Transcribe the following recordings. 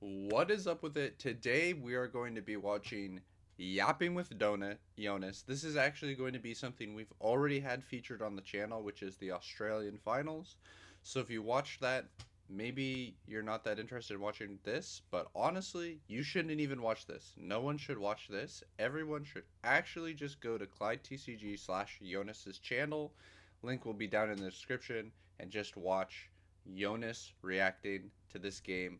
What is up with it? Today we are going to be watching Yapping with Jonas. This is actually going to be something we've already had featured on the channel, which is the Australian finals. So if you watched that, maybe you're not that interested in watching this, but honestly, you shouldn't even watch this. No one should watch this. Everyone should actually just go to Clyde TCG slash Jonas's channel. Link will be down in the description and just watch Jonas reacting to this game,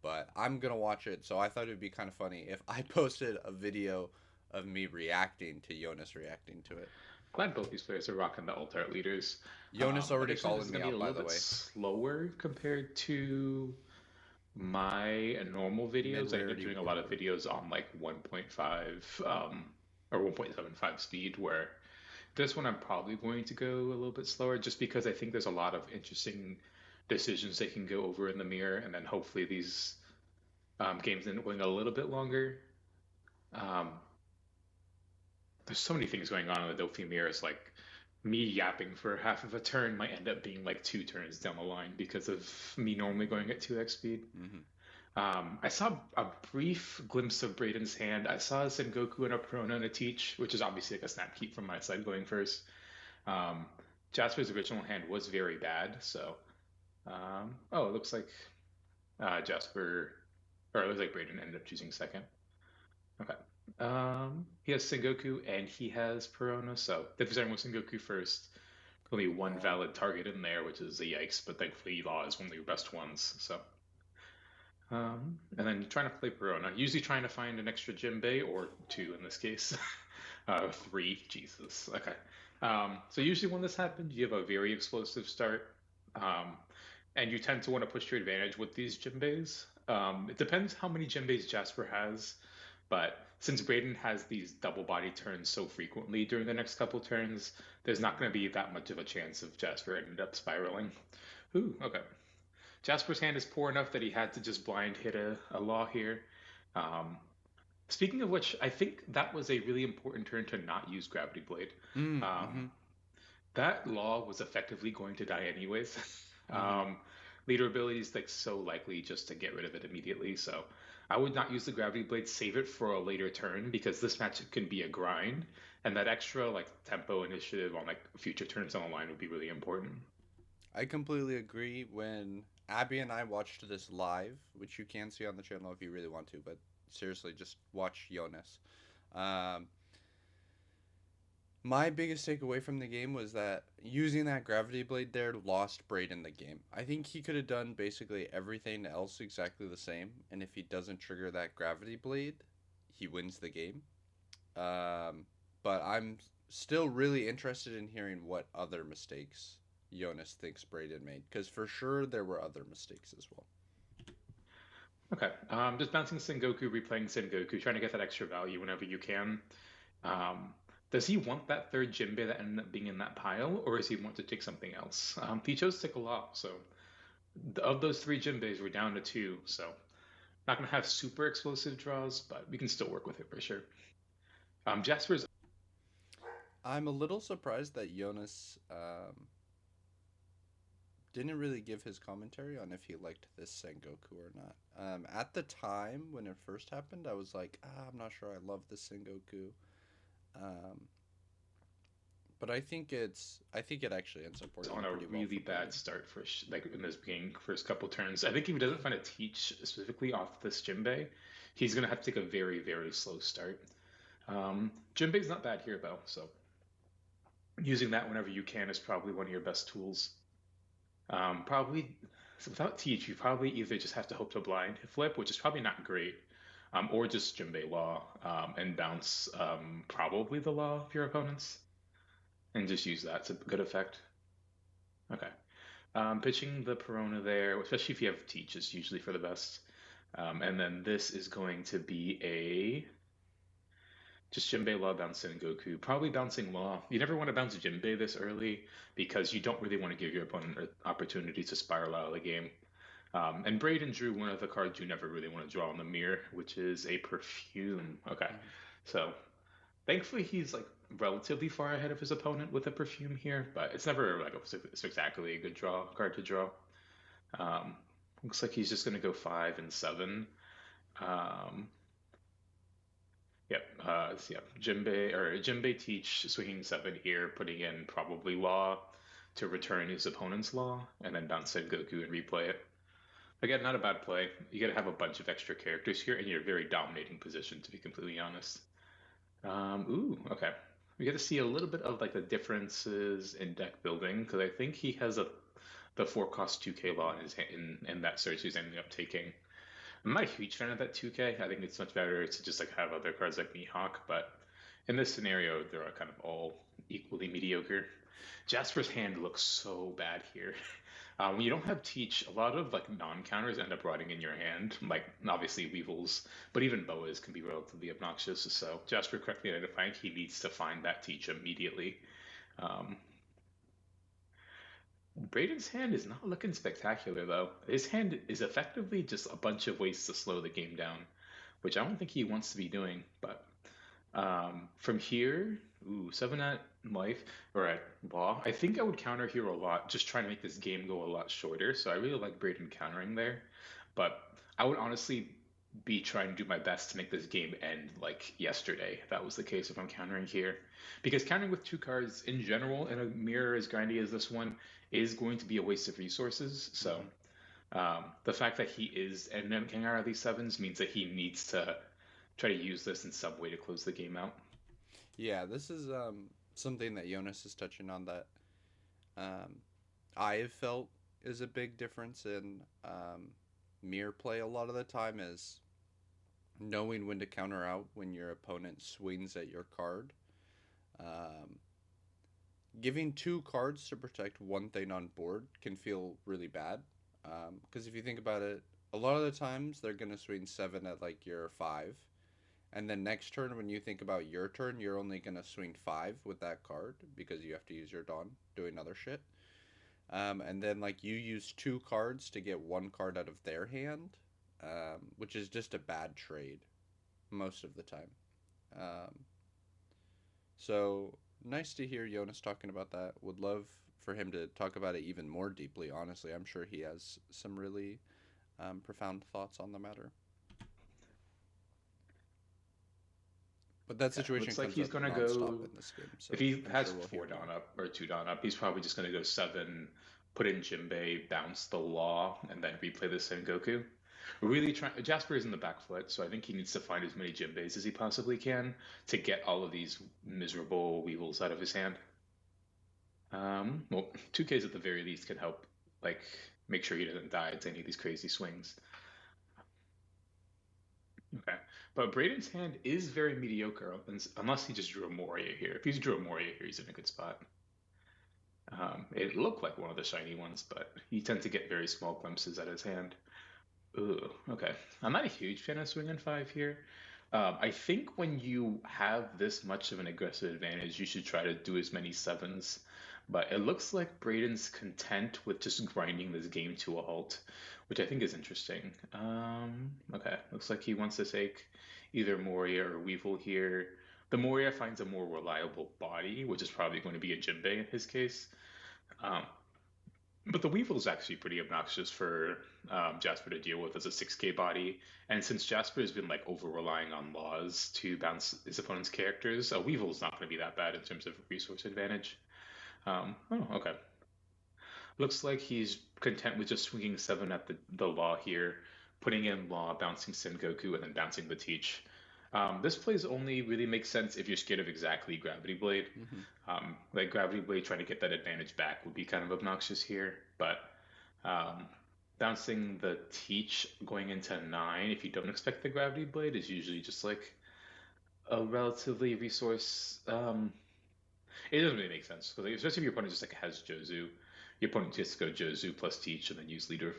but I'm gonna watch it. So I thought it would be kind of funny if I posted a video of me reacting to Jonas reacting to it. Glad both these players are rocking the alt-art leaders. Jonas I already think this calling is me going to be a out, by little the bit way. slower compared to my normal Mid videos. I end up rarity doing a lot of warlord. videos on like 1.5 or 1.75 speed, where this one I'm probably going to go a little bit slower just because I think there's a lot of interesting decisions they can go over in the mirror, and then hopefully these games end up going a little bit longer. Um, there's so many things going on in the Dauphine mirror. It's like me yapping for half of a turn might end up being like 2 turns down the line because of me normally going at 2x speed. Mm-hmm. I saw a brief glimpse of Brayden's hand. I saw a Sengoku and a Perona and a Teach, which is obviously like a snap keep from my side going first. Um, Jasper's original hand was very bad, so it looks like Jasper, or it looks like Brayden ended up choosing second. Okay. He has Sengoku and he has Perona, so if he's starting with Sengoku first, only one Law. valid target in there, which is a yikes, but thankfully Law is one of your best ones. So, and then trying to play Perona, usually trying to find an extra Jinbei or two in this case. Three, Jesus. Okay. So usually when this happens, you have a very explosive start, um, and you tend to want to push your advantage with these Jinbeis. It depends how many Jinbeis Jasper has, but since Braden has these double body turns so frequently during the next couple turns, there's not going to be that much of a chance of Jasper ended up spiraling. Ooh, okay. Jasper's hand is poor enough that he had to just blind hit a law here. Um, Speaking of which, I think that was a really important turn to not use Gravity Blade. Um, Mm-hmm. that law was effectively going to die anyways. Mm-hmm. um, Leader ability is like so likely just to get rid of it immediately. So I would not use the Gravity Blade. Save it for a later turn because this match can be a grind, and that extra like tempo initiative on like future turns on the line would be really important. I completely agree. When Abby and I watched this live, which you can see on the channel if you really want to, but seriously, just watch Jonas. Um, My biggest takeaway from the game was that using that gravity blade there lost Braden the game. I think he could have done basically everything else exactly the same, and if he doesn't trigger that gravity blade, he wins the game. Um, but I'm still really interested in hearing what other mistakes Jonas thinks Braden made, because for sure there were other mistakes as well. Okay, just bouncing Sengoku, replaying Sengoku, trying to get that extra value whenever you can. Um, does he want that third Jinbei that ended up being in that pile, or does he want to take something else? He chose to take a lot, so of those three Jinbeis, we're down to two. So not going to have super explosive draws, but we can still work with it for sure. Jasper's I'm a little surprised that Jonas didn't really give his commentary on if he liked this Sengoku or not. At the time when it first happened, I was like, I'm not sure I love this Sengoku. Um, but I think it actually ends up working on a pretty well really for bad Braden. start for like in this beginning first couple turns. I think if he doesn't find a teach specifically off this Jinbei, he's going to have to take a very, very slow start. Jinbei's not bad here though, so using that whenever you can is probably one of your best tools. Probably so without teach, you probably either just have to hope to blind flip, which is probably not great, or just Jinbei Law and bounce probably the Law of your opponents and just use that to good effect. Okay. Pitching the Perona there, especially if you have teach, is usually for the best. And then this is going to be a just Jinbei Law bouncing Goku. Probably bouncing Law. You never want to bounce Jinbei this early because you don't really want to give your opponent an opportunity to spiral out of the game. And Braden drew one of the cards you never really want to draw in the mirror, which is a perfume. Okay. Mhm. So thankfully he's like relatively far ahead of his opponent with a perfume here, but it's never like a spectacularly a good draw card to draw. Um, Looks like he's just going to go 5 and 7. Um, yep. Yep. Jinbei teach swinging 7 here, putting in probably Law to return his opponent's Law, and then bounce Goku and replay it. Again, not a bad play. You got to have a bunch of extra characters here, and you're a very dominating position, to be completely honest. Okay. We get to see a little bit of like the differences in deck building because I think he has the 4 cost 2K law in his in that search he's ending up taking. I'm not a huge fan of that 2K. I think it's much better to just like have other cards like Mihawk, but in this scenario, they're kind of all equally mediocre. Jasper's hand looks so bad here. When you don't have Teach, a lot of like non-counters end up rotting in your hand, like obviously Weevils, but even Boas can be relatively obnoxious. So Jasper correctly identifying he needs to find that Teach immediately. Um, Braden's hand is not looking spectacular though. His hand is effectively just a bunch of ways to slow the game down, which I don't think he wants to be doing. But from here, 7 at life or at law. I think I would counter here a lot, just trying to make this game go a lot shorter. So I really like Braden countering there, but I would honestly be trying to do my best to make this game end like yesterday. If that was the case if I'm countering here, because countering with 2 cards in general in a mirror as grindy as this one is going to be a waste of resources. So Hmm. the fact that he is and then getting out of these sevens means that he needs to try to use this in some way to close the game out. Yeah, this is something that Jonas is touching on that um, I have felt is a big difference in mirror play a lot of the time is knowing when to counter out when your opponent swings at your card. Um, Giving 2 cards to protect one thing on board can feel really bad. Because if you think about it, a lot of the times they're going to swing 7 at like your 5. And then next turn, when you think about your turn, you're only going to swing 5 with that card because you have to use your Dawn doing other shit. And then like you use 2 cards to get 1 card out of their hand, which is just a bad trade most of the time. Um, so nice to hear Jonas talking about that. Would love for him to talk about it even more deeply. Honestly, I'm sure he has some really profound thoughts on the matter. But that Okay, situation looks like comes he's up gonna nonstop go. in this game, If so he I'm has sure we'll hear 4 Dawn more. up or 2 Dawn up, he's probably just gonna go 7, put in Jinbei, bounce the Law, and then replay the Sengoku. Really trying. Jasper is in the back foot, so I think he needs to find as many Jinbeis as he possibly can to get all of these miserable Weevils out of his hand. Well, 2Ks at the very least can help, like, make sure he doesn't die to any of these crazy swings. Okay. But Braden's hand is very mediocre unless he just drew a Moria here. If he's drew a Moria here, he's in a good spot. It looked like one of the shiny ones, but you tend to get very small glimpses at his hand. Ooh, okay. I'm not a huge fan of swinging 5 here. I think when you have this much of an aggressive advantage, you should try to do as many sevens. But it looks like Braden's content with just grinding this game to a halt, which I think is interesting. Okay, looks like he wants to take either Moria or Weevil here. The Moria finds a more reliable body, which is probably going to be a Jinbei in his case. Um, but the Weevil is actually pretty obnoxious for Jasper to deal with as a 6K body. And since Jasper has been like over relying on laws to bounce his opponent's characters, a Weevil is not going to be that bad in terms of resource advantage. Oh, okay. Looks like he's content with just swinging 7 at the Law here, putting in Law, bouncing Sengoku, and then bouncing the Teach. This plays only really makes sense if you're scared of exactly Gravity Blade. Hmm. Like Gravity Blade trying to get that advantage back would be kind of obnoxious here, but um, bouncing the Teach going into 9 if you don't expect the Gravity Blade is usually just like a relatively resource. It doesn't really make sense because especially if your opponent just like has Jozu, your opponent just go Jozu plus Teach and then use leader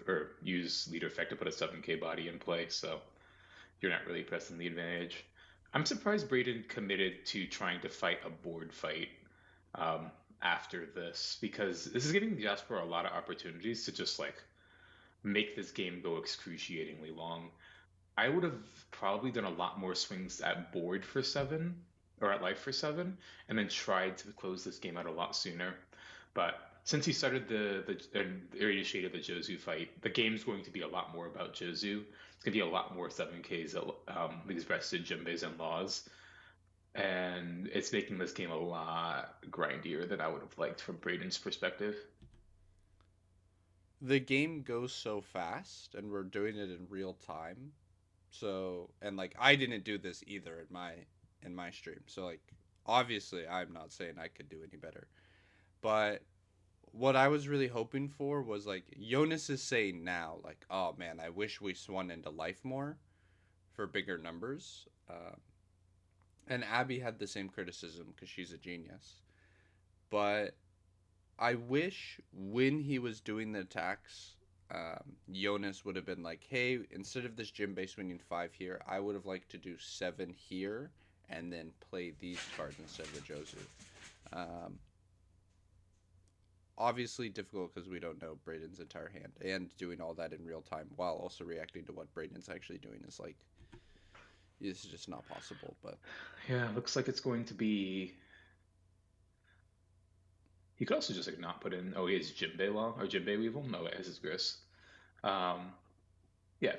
effect to put a 7K body in play. So you're not really pressing the advantage. I'm surprised Braden committed to trying to fight a board fight um, after this because this is giving Jasper a lot of opportunities to just like make this game go excruciatingly long. I would have probably done a lot more swings at board for 7 or at life for 7 and then tried to close this game out a lot sooner. But since he started or initiated the Jozu fight, the game's going to be a lot more about Jozu. It's going to be a lot more 7Ks, these rested Jimbes and laws, and it's making this game a lot grindier than I would have liked from Braden's perspective. The game goes so fast, and we're doing it in real time. So, and like I didn't do this either in my stream. So like obviously I'm not saying I could do any better. But what I was really hoping for was like Jonas is saying now, like, oh man, I wish we swung into life more for bigger numbers. And Abby had the same criticism because she's a genius. But I wish when he was doing the attacks, Jonas would have been like, hey, instead of this gym base winning 5 here, I would have liked to do 7 here and then play these cards instead of the Jozu. Um, Obviously difficult because we don't know Braden's entire hand, and doing all that in real time while also reacting to what Braden's actually doing is like, it's just not possible. But Yeah, looks like it's going to be. He could also just like not put in. Oh, he has Jinbei Law or Jinbei Weevil. No, it has his Gris. Um, yeah,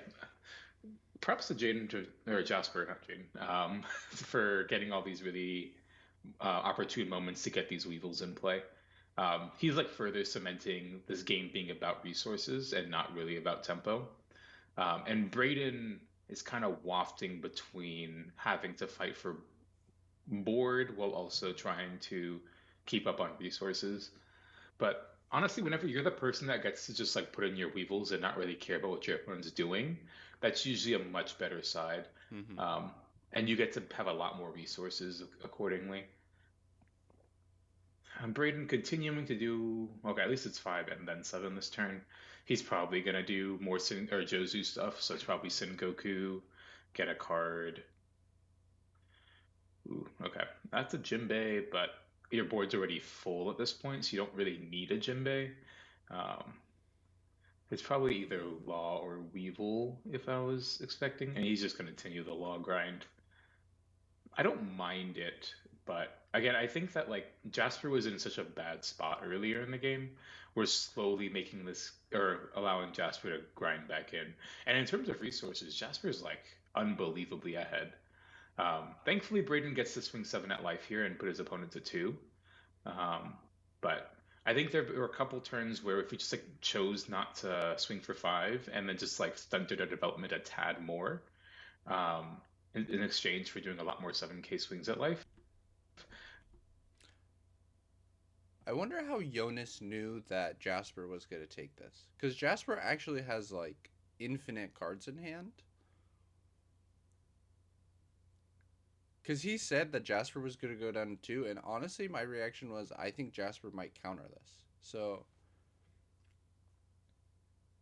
props to Jaden or Jasper, not Jaden, for getting all these really opportune moments to get these Weevils in play. He's like further cementing this game being about resources and not really about tempo. And Braden is kind of wafting between having to fight for board while also trying to keep up on resources. But honestly, whenever you're the person that gets to just like put in your weevils and not really care about what your opponent's doing, that's usually a much better side. mm-hmm. Um, and you get to have a lot more resources accordingly. Braden continuing to do okay. At least it's 5 and then 7 this turn. He's probably gonna do more Sin or Jozu stuff, so it's probably Sin Goku, get a card. Ooh, okay, that's a Jinbei, but your board's already full at this point, so you don't really need a Jinbei. Um, it's probably either Law or Weevil if I was expecting, and he's just gonna continue the Law grind. I don't mind it, but again, I think that like Jasper was in such a bad spot earlier in the game. We're slowly making this or allowing Jasper to grind back in. And in terms of resources, Jasper's like unbelievably ahead. Thankfully, Braden gets to swing 7 at life here and put his opponent to 2. Um, but I think there were a couple turns where if we just like chose not to swing for 5 and then just like stunted our development a tad more, um, in exchange for doing a lot more 7K swings at life. I wonder how Jonas knew that Jasper was going to take this, because Jasper actually has like infinite cards in hand. Because he said that Jasper was going to go down to 2, and honestly, my reaction was I think Jasper might counter this. So,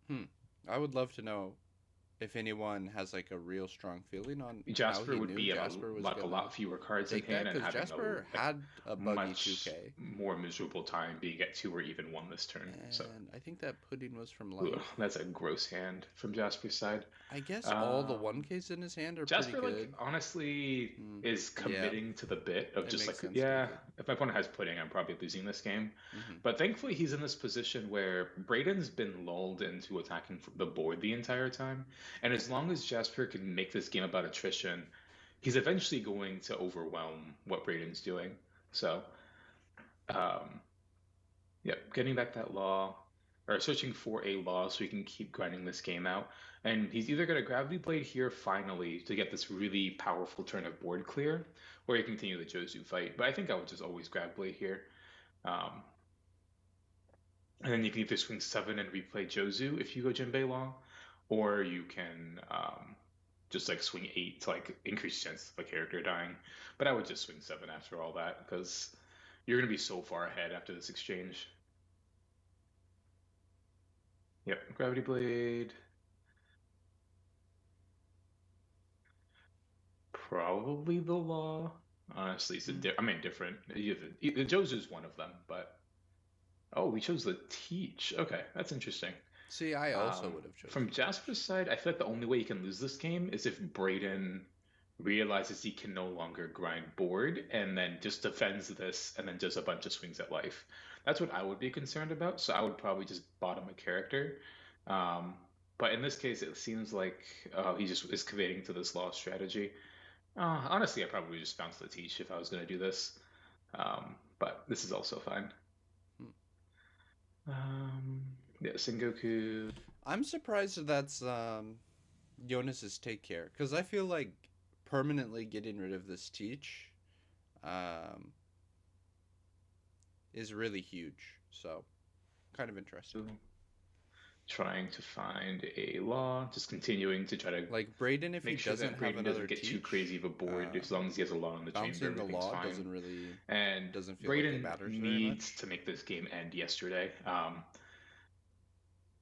hmm, I would love to know if anyone has like a real strong feeling on how Jasper he would knew be Jasper was like a gonna lot fewer cards in take that, hand and because having a Jasper like had a buggy much 2K, more miserable time being at 2 or even 1 this turn. So, and I think that pudding was from ooh, life. that's a gross hand from Jasper's side. I guess all the Um, 1Ks in his hand are pretty Jasper, like, good. honestly Mm, is yeah, committing to the bit of it just makes like, sense to yeah, me. if my opponent has pudding, I'm probably losing this game. Hmm. But thankfully, he's in this position where Braden's been lulled into attacking the board the entire time. And as long as Jasper can make this game about attrition, he's eventually going to overwhelm what Braden's doing. So, um, yep, getting back that law, or searching for a law so he can keep grinding this game out. And he's either going to Gravity Blade here finally to get this really powerful turn of board clear, or he continue the Jozu fight. But I think I would just always Grav Blade here. Um, and then you can either swing 7 and replay Jozu if you go Jinbei Law, or you can just like swing 8 to like increase chance of a character dying. But I would just swing 7 after all that because you're going to be so far ahead after this exchange. Yep, Gravity Blade. Probably the law. Honestly, it's I mean, different. The Jozu's one of them, but oh, we chose the teach. Okay, that's interesting. See, I also would have chosen From the teach. Jasper's side, I feel like the only way he can lose this game is if Braden realizes he can no longer grind board and then just defends this and then does a bunch of swings at life. That's what I would be concerned about. So I would probably just bottom a character. Um, but in this case, it seems like he just is committing to this law strategy. Honestly, I probably just bounce the teach if I was going to do this. But this is also fine. Hmm. Um, yeah, Sengoku. I'm surprised that's Jonas's take care, because I feel like permanently getting rid of this teach um, is really huge. So kind of interesting. Trying to find a law, just continuing to try to Like Braden, if he make sure doesn't that have Braden another doesn't get too crazy teach, of a board. As long as he has a law in the chamber, bouncing the everything's law fine. And doesn't feel like it Braden matters very needs much. to make this game end yesterday.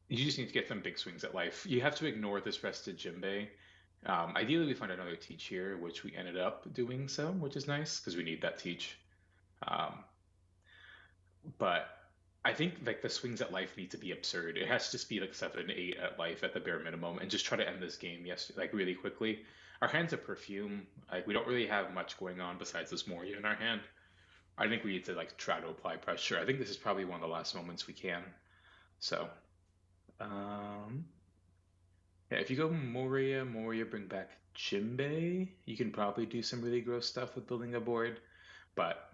You just need to get some big swings at life. You have to ignore this rested Jinbei. Ideally, we find another teach here, which we ended up doing so, which is nice because we need that teach. Um, but I think like the swings at life need to be absurd. It has to just be like 7, 8 at life at the bare minimum, and just try to end this game like really quickly. Our hand's a perfume. Like we don't really have much going on besides this Moria in our hand. I think we need to like try to apply pressure. I think this is probably one of the last moments we can. So, um, yeah, if you go Moria, bring back Jinbei, you can probably do some really gross stuff with building a board. But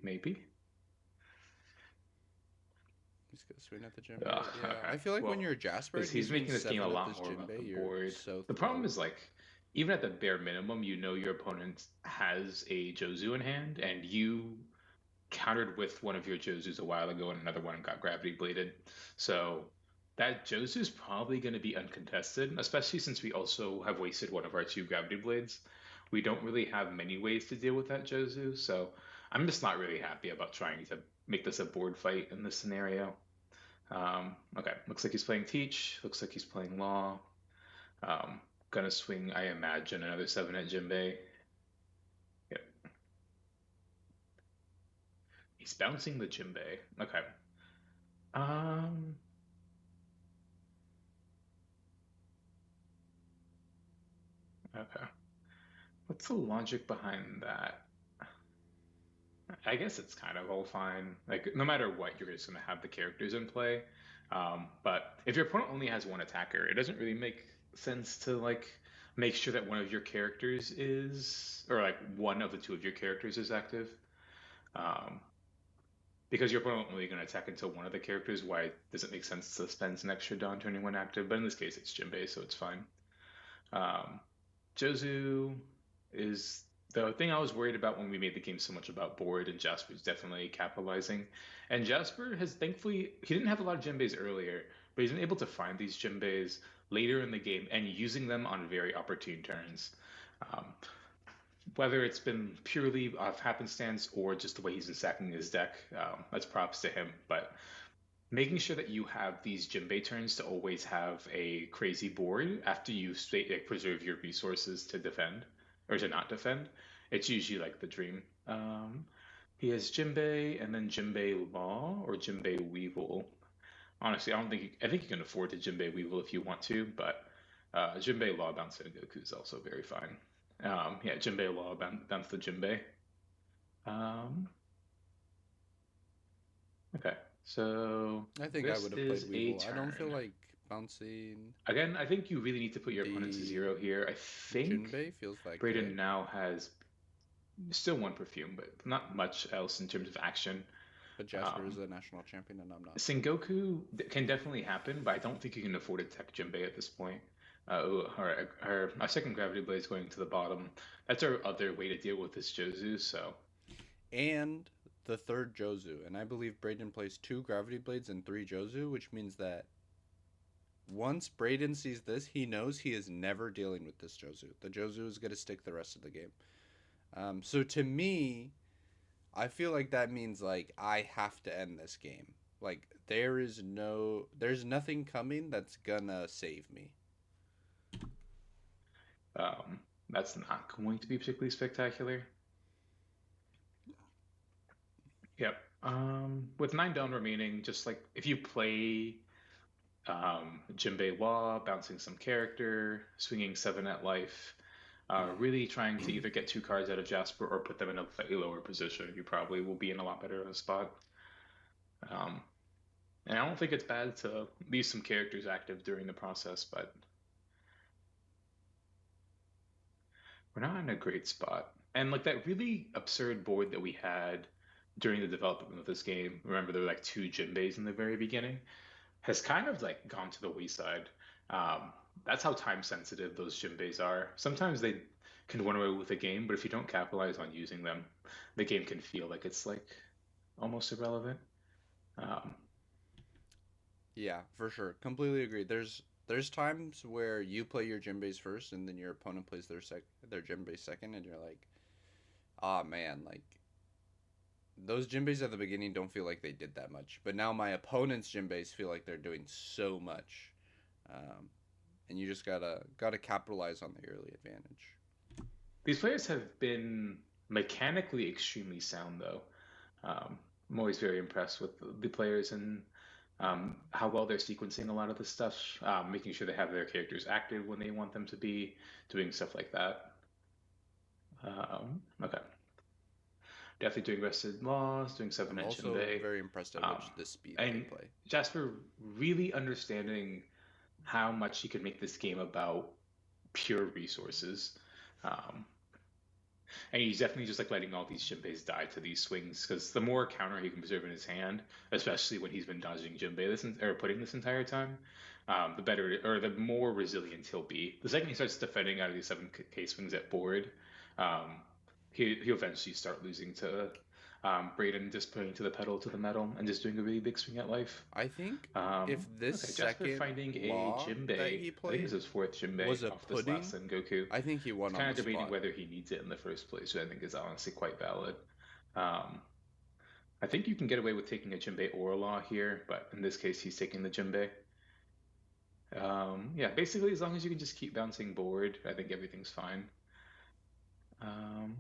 maybe. He's gonna swing at the Jinbei. Yeah, Okay. I feel like when Well, you're Jasper because and he's he's being making this game a seven at lot this more about the Jinbei, you're board. so The problem thrilled. is like, even at the bare minimum, you know your opponent has a Jozu in hand, and you countered with one of your Jozus a while ago, and another one got gravity bladed. So that Jozu is probably going to be uncontested, especially since we also have wasted one of our two gravity blades. We don't really have many ways to deal with that Jozu, so I'm just not really happy about trying to make this a board fight in this scenario. Okay, looks like he's playing Teach. Looks like he's playing Law. Um, gonna swing, I imagine, another 7 at Jinbei. Yep. He's bouncing the Jinbei. Okay. Um, okay. What's the logic behind that? I guess it's kind of all fine. Like, no matter what, you're just gonna have the characters in play. But if your opponent only has one attacker, it doesn't really make sense to like make sure that one of your characters is, or like one of the two of your characters is active. Um, because your opponent only going to attack until one of the characters, why does it make sense to spend an extra Dawn turning one active? But in this case, it's Jinbei, so it's fine. Um, Jozu is the thing I was worried about when we made the game so much about board, and Jasper's definitely capitalizing. And Jasper has thankfully, he didn't have a lot of Jinbeis earlier, but he's been able to find these Jinbeis later in the game and using them on very opportune turns. Um, whether it's been purely off happenstance or just the way he's been stacking his deck, that's props to him. But making sure that you have these Jinbei turns to always have a crazy board after you preserve your resources to defend or to not defend, it's usually like the dream. He has Jinbei and then Jinbei Law or Jinbei Weevil. Honestly, I think you can afford to Jinbei Weevil if you want to, but Jinbei Law bounce Goku is also very fine. Yeah, Jinbei Law bounce the Jinbei. Um, okay, so I think I this would have played is a Weevil. I don't feel turn. like bouncing Again, I think you really need to put your opponent to the 0 here. I think Jinbei feels that Brayden good. now has still one perfume, but not much else in terms of action. But Jasper is Um, a national champion and I'm not, so. Sengoku can definitely happen, but I don't think you can afford to tech Jinbei at this point. Our second gravity blade is going to the bottom. That's our other way to deal with this Jozu. So And the third Jozu. And I believe Braden plays 2 Gravity Blades and 3 Jozu, which means that once Braden sees this, he knows he is never dealing with this Jozu. The Jozu is going to stick the rest of the game. So to me, I feel like that means like I have to end this game. Like there's nothing coming that's gonna save me. um, that's not going to be particularly spectacular. Yep. With 9 down remaining, just like if you play Jinbei Law, bouncing some character, swinging 7 at life. Mm-hmm. Really trying to either get two cards out of Jasper or put them in a slightly lower position, you probably will be in a lot better of a spot. Um, and I don't think it's bad to leave some characters active during the process, but we're not in a great spot. And like that really absurd board that we had during the development of this game, remember there were like two Jinbeis in the very beginning, has kind of like gone to the wayside. Um, that's how time sensitive those Jinbeis are. Sometimes they can run away with a game, but if you don't capitalize on using them, the game can feel like it's like almost irrelevant. Um, Yeah, for sure. Completely agree. There's times where you play your Jinbeis first and then your opponent plays their Jinbei second and you're like, "Ah man, like those Jinbeis at the beginning don't feel like they did that much, but now my opponent's Jinbeis feel like they're doing so much." Um, and you just gotta capitalize on the early advantage. these players have been mechanically extremely sound, though. Um, I'm always very impressed with the players and how well they're sequencing a lot of this stuff, making sure they have their characters active when they want them to be, doing stuff like that. Okay, definitely doing Rested Laws, doing Seven I'm Inch also Bay, very impressed at um, which the speed they and play. Jasper really understanding how much he could make this game about pure resources. Um, And he's definitely just like letting all these Jinbeis die to these swings because the more counter he can preserve in his hand, especially when he's been dodging Jinbei or putting this entire time, the better or the more resilient he'll be. The second he starts defending out of these 7K swings at board, um, he'll eventually start losing to Braden, just putting to the pedal to the metal and just doing a really big swing at life. I think if this Okay, Jasper second finding a law that Jinbei. he I think this played is his fourth Jinbei was a off this last pudding, Sengoku. I think he He's won on kind the of debating spot. whether he needs it in the first place, which I think is honestly quite valid. Um, I think you can get away with taking a Jinbei or a Law here, but in this case, he's taking the Jinbei. Yeah, basically, as long as you can just keep bouncing board, I think everything's fine. Um,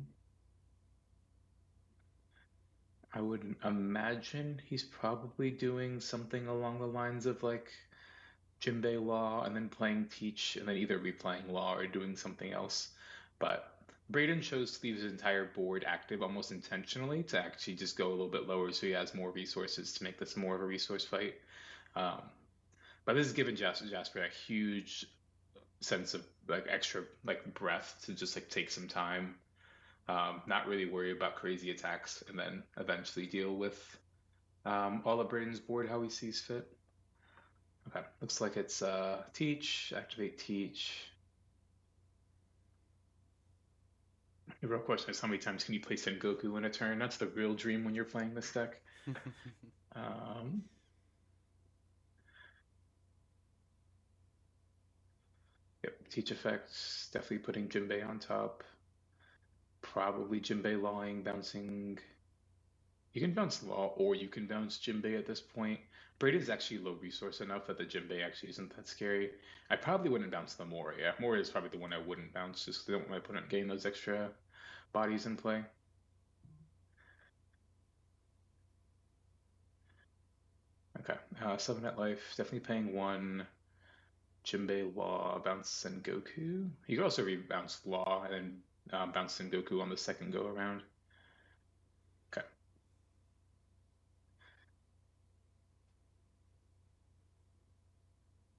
I would imagine he's probably doing something along the lines of like Jinbei Law and then playing Teach and then either replaying Law or doing something else. But Braden chose to leave his entire board active almost intentionally to actually just go a little bit lower so he has more resources to make this more of a resource fight. Um, but this has given Jasper a huge sense of like extra like breath to just like take some time, not really worry about crazy attacks, and then eventually deal with all of Braden's board how he sees fit. Okay, looks like it's Teach, activate Teach. The real question is how many times can you play Sengoku in a turn? That's the real dream when you're playing this deck. Um, yep, Teach effects, definitely putting Jinbei on top. Probably Jinbei lawing, bouncing. You can bounce Law or you can bounce Jinbei at this point. Braid is actually low resource enough that the Jinbei actually isn't that scary. I probably wouldn't bounce the Moria. Moria is probably the one I wouldn't bounce just because I don't want my opponent getting those extra bodies in play. Okay, 7 at life, definitely paying 1. Jinbei Law, bounce Sengoku. You could also rebounce Law and then bounce Sengoku on the second go around. Okay.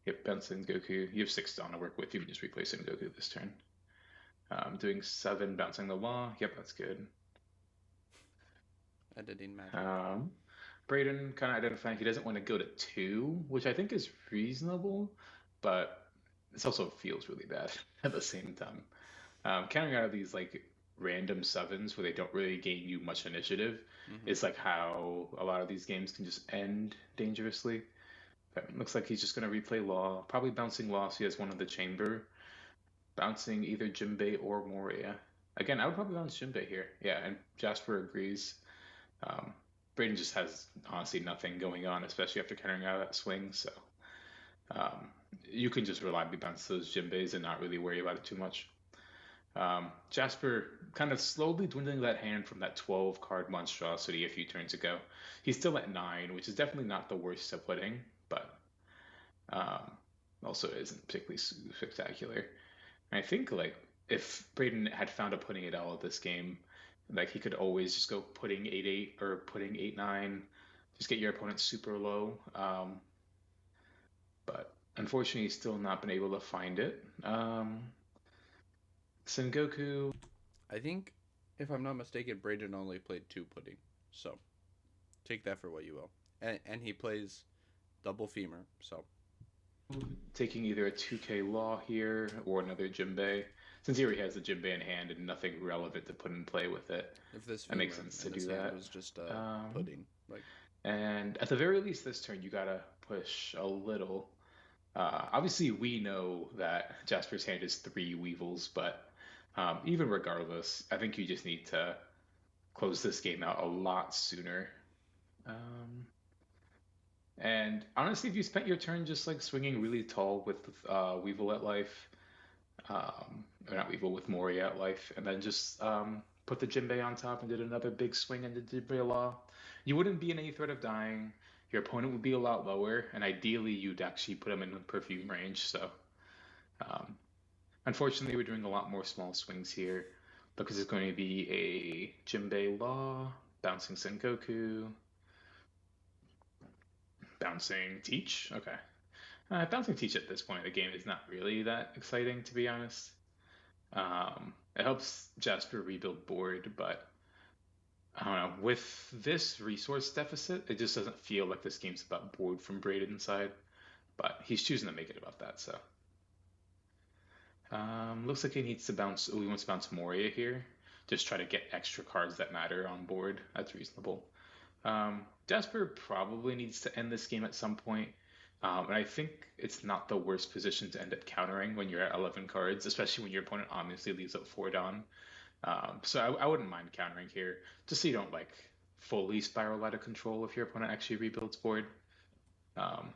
Yep, bounce Sengoku. You have 6 Dawn to work with. You can just replace Sengoku this turn. Doing 7, bouncing the Law. Yep, that's good. Editing magic. Um, Braden kind of identifying he doesn't want to go to 2, which I think is reasonable, but this also feels really bad at the same time. Counting out of these like random sevens where they don't really gain you much initiative Mm-hmm. is like how a lot of these games can just end dangerously. But looks like he's just going to replay Law, probably bouncing Law so he has one in the chamber, bouncing either Jinbei or Moria. Again, I would probably bounce Jinbei here. Yeah, and Jasper agrees. Um, Braden just has honestly nothing going on, especially after countering out that swing. So um, you can just reliably bounce those Jinbeis and not really worry about it too much. Jasper kind of slowly dwindling that hand from that 12 card monstrosity a few turns ago. He's still at 9, which is definitely not the worst to putting, but um, also isn't particularly spectacular. And I think like if Braden had found a putting it all at this game, like he could always just go putting 8-8 or putting 8-9, just get your opponent super low. But unfortunately, he's still not been able to find it. Sengoku, I think, if I'm not mistaken, Braden only played two pudding. So take that for what you will. And he plays double femur. So taking either a 2K Law here or another Jimbei. Since he already has the Jimbei in hand and nothing relevant to put in play with it, if this it makes femur sense to in his do hand that. was just Um, pudding, like and at the very least, this turn, you gotta push a little. Obviously, we know that Jasper's hand is three Weevils, but even regardless, I think you just need to close this game out a lot sooner. Um, and honestly, if you spent your turn just like swinging really tall with Weevil at life, or not Weevil with Moria at life, and then just put the Jinbei on top and did another big swing into Jinbei Law, you wouldn't be in any threat of dying. Your opponent would be a lot lower, and ideally, you'd actually put him in the perfume range. So, um, unfortunately, we're doing a lot more small swings here because it's going to be a Jinbei Law, bouncing Sengoku, bouncing Teach. Okay. Bouncing Teach at this point in the game is not really that exciting, to be honest. It helps Jasper rebuild board, but I don't know. With this resource deficit, it just doesn't feel like this game's about board from Braden's side. But he's choosing to make it about that. So looks like he needs to bounce. Oh, he wants to bounce Moria here. Just try to get extra cards that matter on board. That's reasonable. Jasper probably needs to end this game at some point. And I think it's not the worst position to end up countering when you're at 11 cards, especially when your opponent obviously leaves up 4 down. So I wouldn't mind countering here, just so you don't like fully spiral out of control if your opponent actually rebuilds board. Um,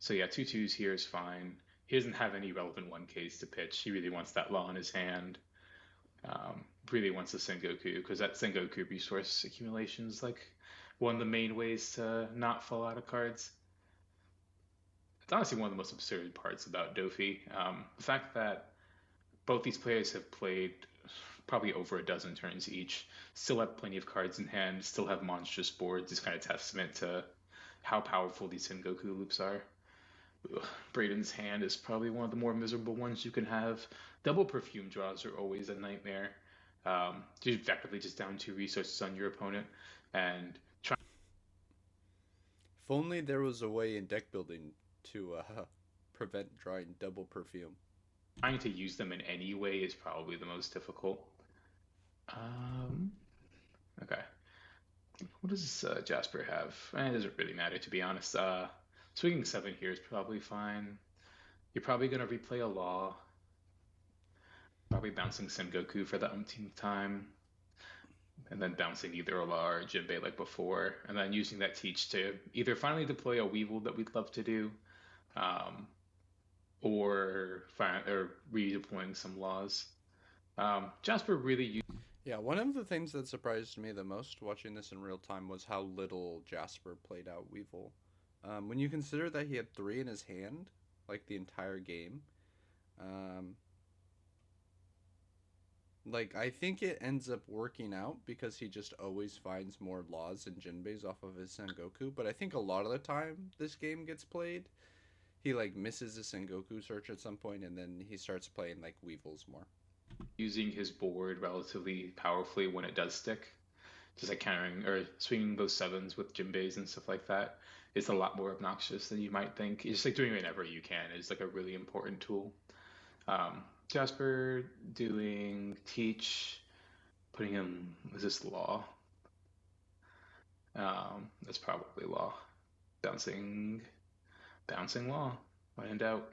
so yeah, 2/2s here is fine. He doesn't have any relevant 1Ks to pitch. He really wants that law in his hand. Really wants the Sengoku because that Sengoku resource accumulation is like one of the main ways to not fall out of cards. It's honestly one of the most absurd parts about Dofi. The fact that both these players have played probably over a dozen turns each, still have plenty of cards in hand, still have monstrous boards is kind of testament to how powerful these Sengoku loops are. Ugh, Braden's hand is probably one of the more miserable ones you can have. Double perfume draws are always a nightmare. You're effectively just down 2 resources on your opponent, and if only there was a way in deck building to prevent drawing double perfume. trying to use them in any way is probably the most difficult. Um, okay. What does Jasper have? It doesn't really matter, to be honest. Swinging 7 here is probably fine. You're probably going to replay a Law, probably bouncing Sengoku for the umpteenth time, and then bouncing either a Law or a Jinbei like before, and then using that Teach to either finally deploy a Weevil that we'd love to do, um, or redeploying some Laws. Jasper really Yeah, one of the things that surprised me the most watching this in real time was how little Jasper played out Weevil. When you consider that he had three in his hand, like the entire game, um, like I think it ends up working out because he just always finds more laws and Jinbeis off of his Sengoku. But I think a lot of the time this game gets played, he like misses his Sengoku search at some point, and then he starts playing like Weevils more. using his board relatively powerfully when it does stick. Just like countering or swinging those sevens with Jinbeis and stuff like that is a lot more obnoxious than you might think. It's just like doing whatever you can is like a really important tool. Jasper doing teach, putting him, is this law? That's probably law. Bouncing, bouncing law. When in doubt.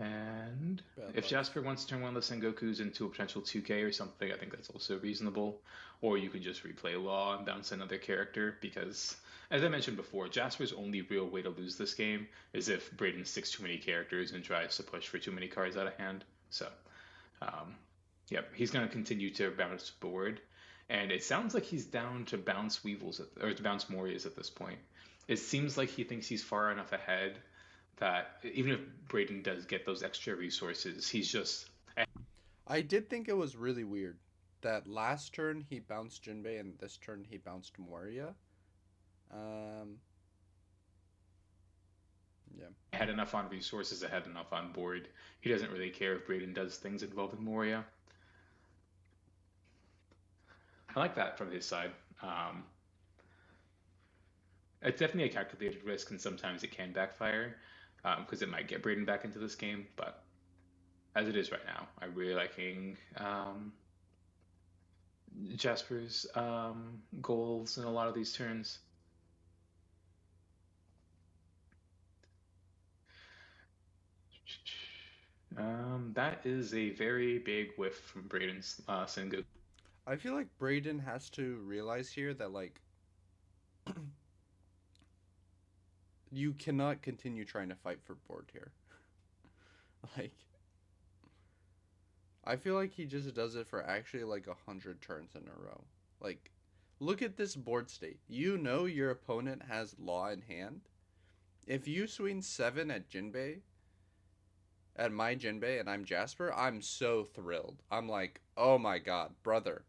And Bad if luck. Jasper wants to turn one of the Sengokus into a potential 2K or something, I think that's also reasonable. Or you can just replay Law and bounce another character because, as I mentioned before, Jasper's only real way to lose this game is if Braden sticks too many characters and tries to push for too many cards out of hand. So, um, yep, he's going to continue to bounce board. And it sounds like he's down to bounce Weevils or to bounce Morias at this point. It seems like he thinks he's far enough ahead that even if Braden does get those extra resources, he's just I did think it was really weird that last turn he bounced Jinbei and this turn he bounced Moria. Um, yeah. had enough on resources, I had enough on board. He doesn't really care if Braden does things involving Moria. I like that from his side. Um, it's definitely a calculated risk, and sometimes it can backfire because it might get Braden back into this game. But as it is right now, I'm really liking Jasper's goals in a lot of these turns. That is a very big whiff from Braden's Sengoku. I feel like Braden has to realize here that like you cannot continue trying to fight for board here. Like I feel like he just does it for actually like 100 turns in a row. Like look at this board state. You know your opponent has Law in hand. If you swing 7 at Jinbei, at my Jinbei, and I'm Jasper, I'm so thrilled. I'm like, oh my god, brother.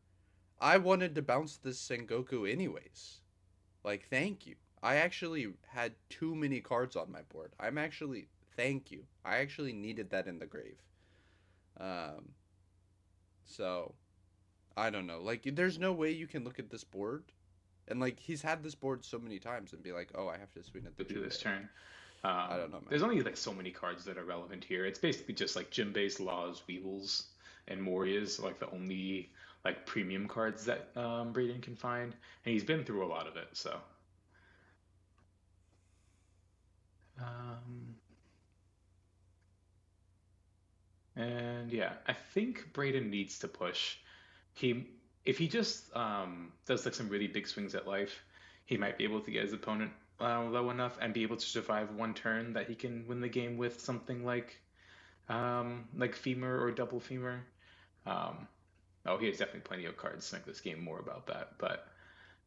I wanted to bounce this Sengoku anyways. Like, thank you. I actually had too many cards on my board. Thank you. I actually needed that in the grave. Um, so, I don't know. Like, there's no way you can look at this board and, like, he's had this board so many times and be like, oh, I have to swing at the To Jinbei. this turn. I don't know, man. There's only like so many cards that are relevant here. It's basically just like Jinbei's Laws, Weevils, and Moria's like the only like premium cards that Braden can find, and he's been through a lot of it. So, um, and yeah, I think Braden needs to push. He if he just does like some really big swings at life, he might be able to get his opponent low enough and be able to survive one turn that he can win the game with something like femur or double femur. Um, oh, he has definitely plenty of cards to make this game more about that. But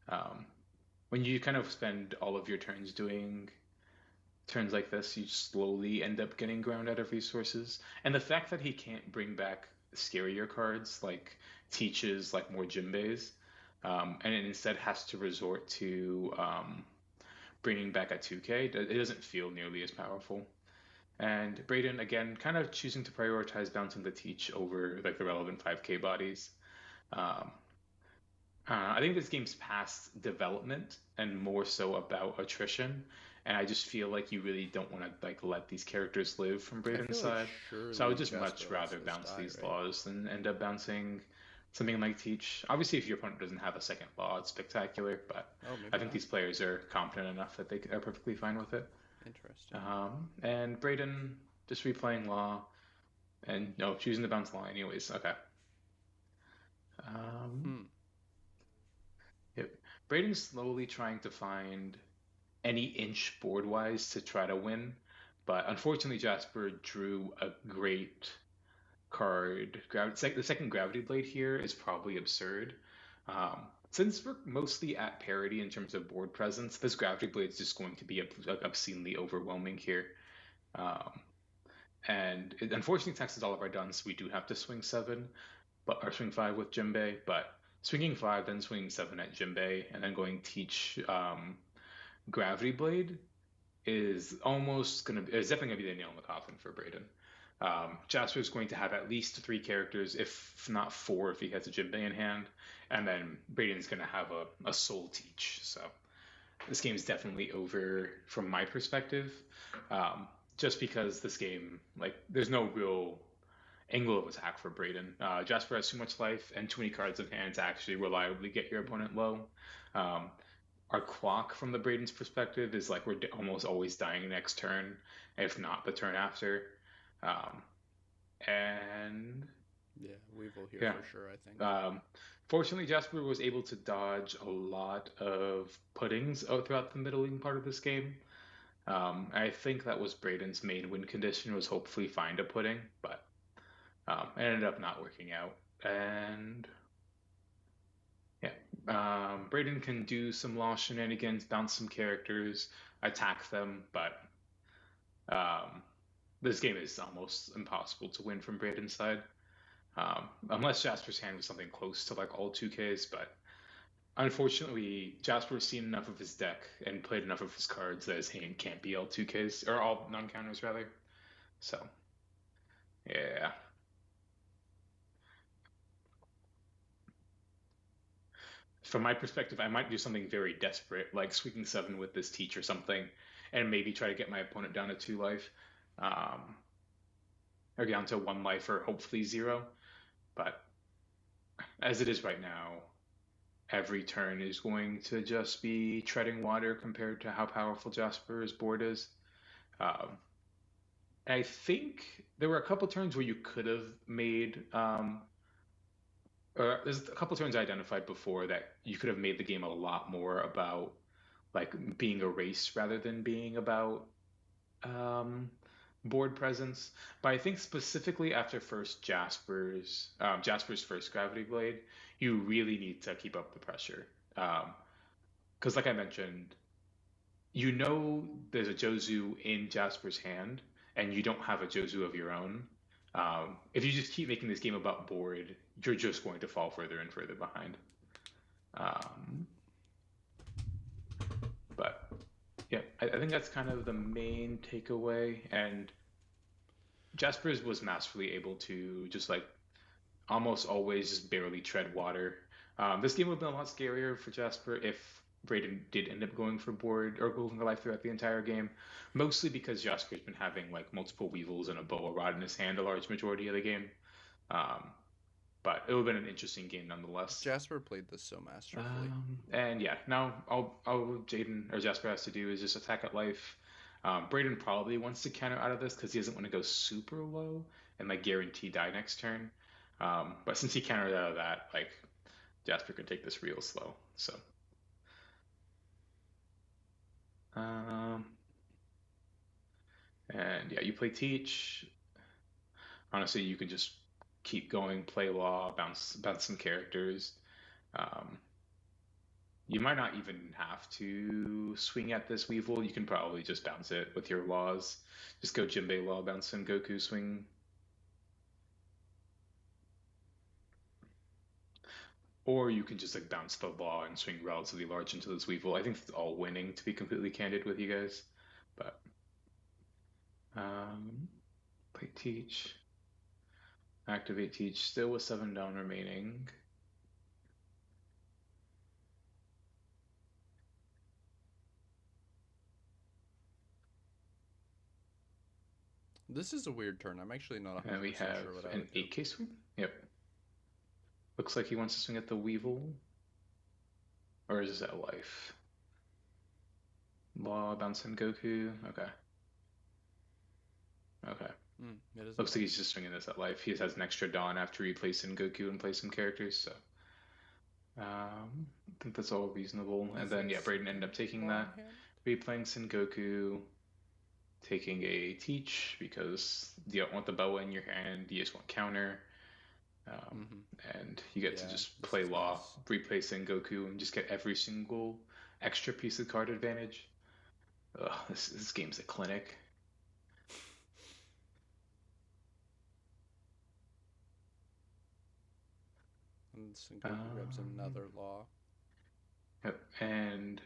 um, when you kind of spend all of your turns doing turns like this, you slowly end up getting ground out of resources. And the fact that he can't bring back scarier cards like Teaches, like more Jinbeis, and it instead has to resort to bringing back a 2K, it doesn't feel nearly as powerful. And Braden, again, kind of choosing to prioritize bouncing the Teach over like the relevant 5K bodies. Um, I think this game's past development and more so about attrition. And I just feel like you really don't want to like let these characters live from I Braden's feel like side. So I surely would just Jasper much lets rather this bounce die, these right? laws than end up bouncing something like Teach. Obviously, if your opponent doesn't have a second law, it's spectacular. But Oh, I maybe think not. these players are confident enough that they are perfectly fine with it. Interesting. And Braden just replaying law and no choosing to bounce law anyways. Okay. Um, Hmm. yep. Braden's slowly trying to find any inch board wise to try to win. But unfortunately, Jasper drew a great card. The second Gravity Blade here is probably absurd. Since we're mostly at parity in terms of board presence, this Gravity Blade is just going to be obscenely overwhelming here. Um, and it unfortunately taxes all of our duns, so we do have to swing 7, or swing 5 with Jinbei. But swinging 5, then swinging 7 at Jinbei, and then going Teach Gravity Blade is definitely gonna be the nail in the coffin for Braden. Jasper is going to have at least 3 characters, if not 4, if he has a Jinbei in hand, and then Braden's gonna have a Soul Teach. So this game is definitely over from my perspective, just because this game like there's no real angle of attack for Braden. Jasper has too much life and too many cards in hand to actually reliably get your opponent low. Um, our clock from the Braden's perspective is like we're almost always dying next turn, if not the turn after. Um, and Yeah, Weevil here yeah, for sure, I think. fortunately, Jasper was able to dodge a lot of puddings throughout the middling part of this game. I think that was Braden's main win condition was hopefully find a pudding, but it ended up not working out. And yeah, Braden can do some law shenanigans, bounce some characters, attack them, but Um, this game is almost impossible to win from Braden's side, unless Jasper's hand was something close to like all 2Ks. But unfortunately, Jasper's seen enough of his deck and played enough of his cards that his hand can't be all 2Ks, or all non-counters rather. So, yeah. From my perspective, I might do something very desperate, like squeaking 7 with this teach or something, and maybe try to get my opponent down to 2 life, um, or down to 1 life, or hopefully 0. But as it is right now, every turn is going to just be treading water compared to how powerful Jasper's board is. Um, I think there were a couple turns where you could have made there's a couple turns I identified before that you could have made the game a lot more about like being a race rather than being about um, board presence. But I think specifically after first Jasper's first Gravity Blade, you really need to keep up the pressure. Because like I mentioned, you know there's a Jozu in Jasper's hand, and you don't have a Jozu of your own. If you just keep making this game about board, you're just going to fall further and further behind. Um, but yeah, I think that's kind of the main takeaway. And Jaspers was masterfully able to just like almost always just barely tread water. This game would have been a lot scarier for Jasper if Brayden did end up going for board or going for life throughout the entire game, mostly because Jasper's been having like multiple Weevils and a Boa Rod in his hand a large majority of the game. Um, but it would have been an interesting game nonetheless. Jasper played this so masterfully. And yeah, now all Jaden or Jasper has to do is just attack at life. Brayden probably wants to counter out of this because he doesn't want to go super low and like guarantee die next turn. But since he countered out of that, like Jasper can take this real slow. So, um, and yeah, you play Teach. Honestly, you can just keep going, play Law, bounce some characters. Um, You might not even have to swing at this Weevil. You can probably just bounce it with your laws. Just go Jinbei Law, bounce and Goku swing. Or you can just like bounce the Law and swing relatively large into this Weevil. I think it's all winning, to be completely candid with you guys. But play Teach. Activate Teach, still with 7 down remaining. This is a weird turn. I'm actually not And 100% we have sure what I an would do. 8K swing. Yep. Looks like he wants to swing at the Weevil. Or is that life? Law, bounce and Goku. Okay. Okay. It is Looks like he's just swinging this at life. He has an extra Dawn after replacing Goku and play some characters, so I think that's all reasonable. And then yeah, Brayden ended up taking that, replaying Sengoku, taking a Teach because you don't want the boa in your hand, you just want counter. And you get to just play Law, nice. replay Sengoku, and just get every single extra piece of card advantage. Ugh, this game's a clinic. And Goku grabs another Law. Yep, and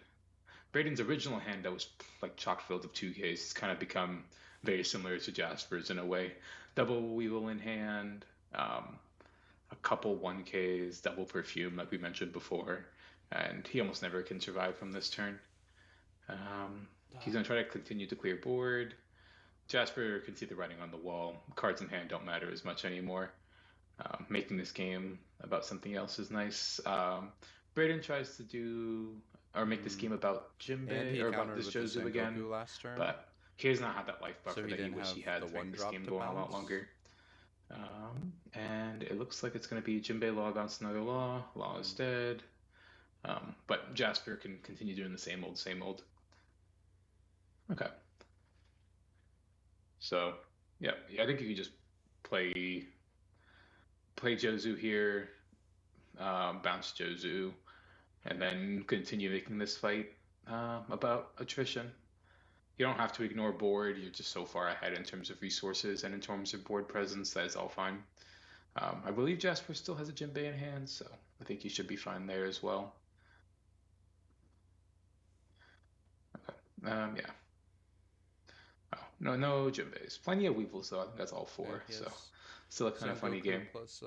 Brayden's original hand that was like chock filled of 2Ks has kind of become very similar to Jasper's in a way. Double Weevil in hand, a couple 1Ks, double Perfume like we mentioned before, and he almost never can survive from this turn. He's going to try to continue to clear board. Jasper can see the writing on the wall. Cards in hand don't matter as much anymore. Making this game about something else is nice. Brayden tries to do or make this game about Jinbei or about this Jozu again, last turn, but he does not have that life buffer so that he wish he had to make this game go on a lot longer. And it looks like it's going to be Jinbei Law bounce another Law. Law is dead. But Jasper can continue doing the same old, same old. Okay. So, yeah, I think you can just play Jozu here, bounce Jozu, and then continue making this fight about attrition. You don't have to ignore board. You're just so far ahead in terms of resources and in terms of board presence that is all fine. I believe Jasper still has a Jinbei in hand, so I think he should be fine there as well. Yeah. Oh, no Jinbeis. Plenty of Weevils though. I think that's all Yeah, four. he So has still a kind of funny Sengoku game. plus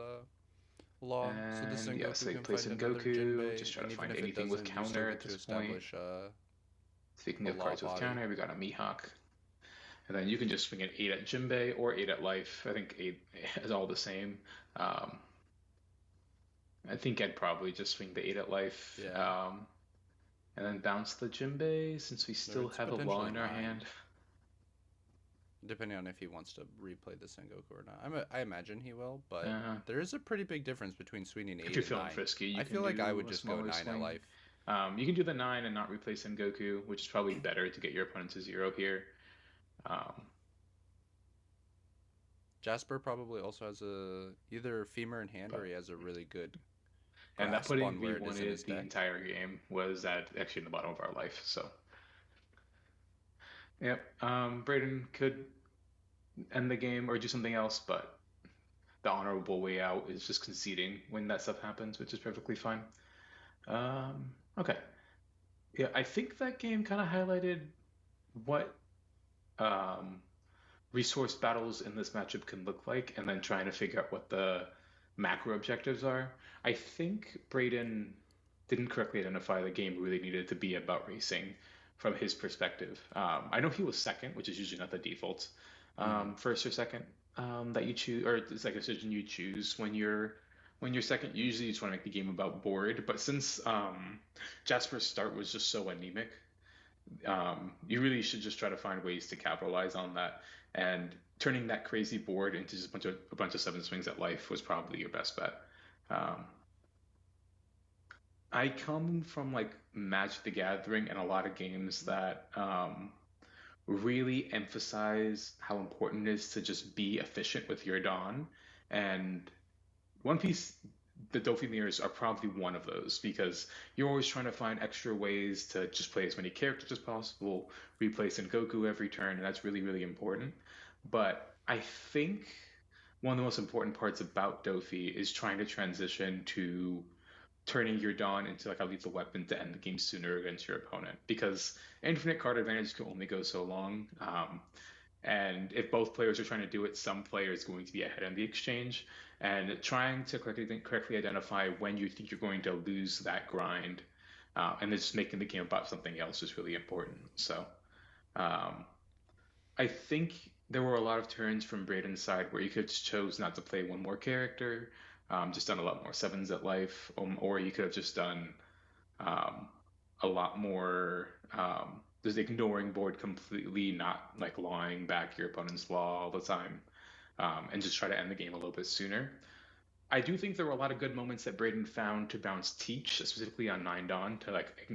Law, so the And yes, Sengoku they can play find another Sengoku. Just Jinbei, try to and even find if it anything with doesn't, you still counter get at to this point. establish Speaking a of Law cards with body. counter, we got a Mihawk. And then you can just swing an 8 at Jinbei or 8 at life. I think 8 is all the same. Um, I think I'd probably just swing the 8 at life. Yeah, And then bounce the Jinbei since we or still it's have a Law potentially in our 9, hand. depending on if he wants to replay the Sengoku or not. I imagine he will, but Uh, there is a pretty big difference between swinging if 8 you're and feeling 9. frisky, you I can feel like I do would a just go smaller 9 at swing. life. You can do the 9 and not replace Sengoku, which is probably better to get your opponent to 0 here. Um, Jasper probably also has either femur in hand or but he has a really good and that grasp pudding on we where it is in his wanted the deck. entire game was actually in the bottom of our life. So, yep. Braden could end the game or do something else, but the honorable way out is just conceding when that stuff happens, which is perfectly fine. Okay. Yeah, I think that game kind of highlighted what um, resource battles in this matchup can look like, and then trying to figure out what the macro objectives are. I think Braden didn't correctly identify the game really needed to be about racing from his perspective. I know he was second, which is usually not the default Hmm. first or second that you choose, or it's like a decision you choose when you're second. Usually, you just want to make the game about board, but since Jasper's start was just so anemic, you really should just try to find ways to capitalize on that. And turning that crazy board into just a bunch of seven swings at life was probably your best bet. Um, I come from like Magic the Gathering and a lot of games that really emphasize how important it is to just be efficient with your Dawn. And One Piece, the Dofi mirrors are probably one of those because you're always trying to find extra ways to just play as many characters as possible, replay Goku every turn, and that's really, really important. But I think one of the most important parts about Dofi is trying to transition to turning your Dawn into like a lethal weapon to end the game sooner against your opponent because infinite card advantage can only go so long. And if both players are trying to do it, some player is going to be ahead in the exchange. And trying to correctly identify when you think you're going to lose that grind and then just making the game about something else is really important. So um, I think there were a lot of turns from Braden's side where he could have chose not to play one more character, just done a lot more sevens at life, or he could have just done um, a lot more just ignoring board completely, not like lawing back your opponent's law all the time, and just try to end the game a little bit sooner. I do think there were a lot of good moments that Braden found to bounce Teach, specifically on Nine Dawn, to like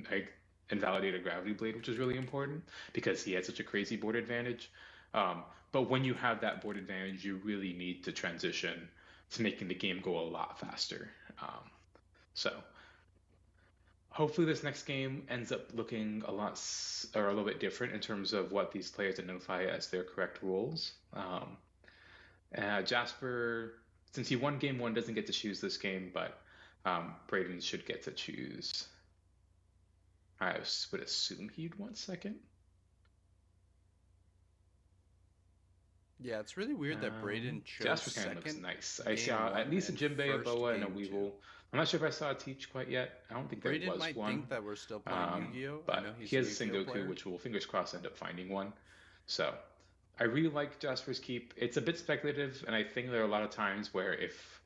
invalidate a Gravity Blade, which is really important because he had such a crazy board advantage. Um, but when you have that board advantage, you really need to transition to making the game go a lot faster. So hopefully this next game ends up looking or a little bit different in terms of what these players identify as their correct roles. Jasper, since he won game one, doesn't get to choose this game, but Braden should get to choose. I would assume he'd want second. Yeah, it's really weird that Braden chose Jasper's kind looks second nice. I game saw at one least a and Jinbei, a first Boa, and a game two. Weevil. I'm not sure if I saw a Teach quite yet. I don't think there Braden was might one. think that we're still playing Yu-Gi-Oh! I know But he's he a has a Yu-Gi-Oh! Sengoku, player. which will fingers crossed end up finding one. So I really like Jasper's Keep. It's a bit speculative, and I think there are a lot of times where if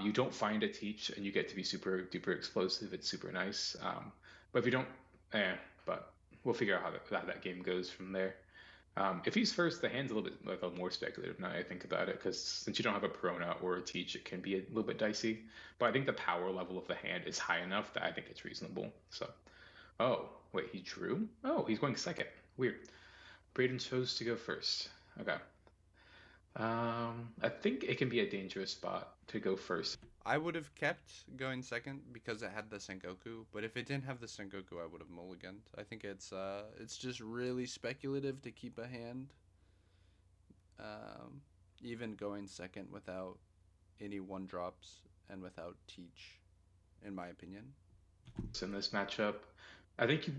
you don't find a Teach and you get to be super duper explosive, it's super nice. But if you don't, but we'll figure out how that game goes from there. If he's first, the hand's a little bit like a more speculative now I think about it, because since you don't have a Prona or a Teach, it can be a little bit dicey. But I think the power level of the hand is high enough that I think it's reasonable. So, oh, wait, he drew? Oh, he's going second. Weird. Braden chose to go first. Okay. I think it can be a dangerous spot to go first. I would have kept going second because it had the Sengoku, but if it didn't have the Sengoku, I would have mulliganed. I think it's just really speculative to keep a hand, um, even going second without any one drops and without teach, in my opinion. In this matchup. I think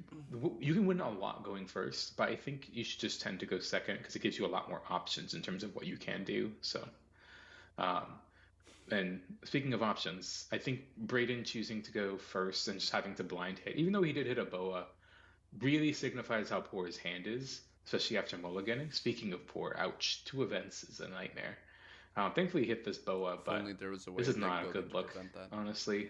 you can win a lot going first, but I think you should just tend to go second because it gives you a lot more options in terms of what you can do. So, um, and speaking of options, I think Braden choosing to go first and just having to blind hit, even though he did hit a boa, really signifies how poor his hand is, especially after mulliganing. Speaking of poor, ouch, 2 events is a nightmare. Thankfully, he hit this boa, If only but there was a this way is of deck not a building good to look, prevent that. honestly.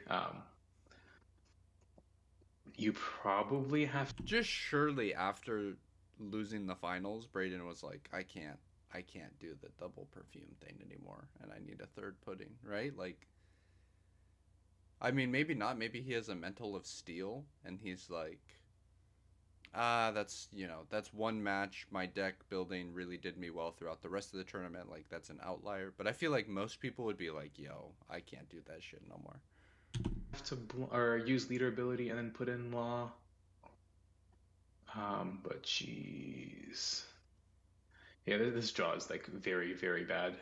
You probably have Just surely after losing the finals, Braden was like, I can't do the double perfume thing anymore, and I need a third pudding, right? Like, I mean, maybe not. Maybe he has a mental of steel, and he's like, that's one match. My deck building really did me well throughout the rest of the tournament. Like, that's an outlier. But I feel like most people would be like, yo, I can't do that shit no more. to or use leader ability and then put in law. But jeez. Yeah, this draw is like very, very bad.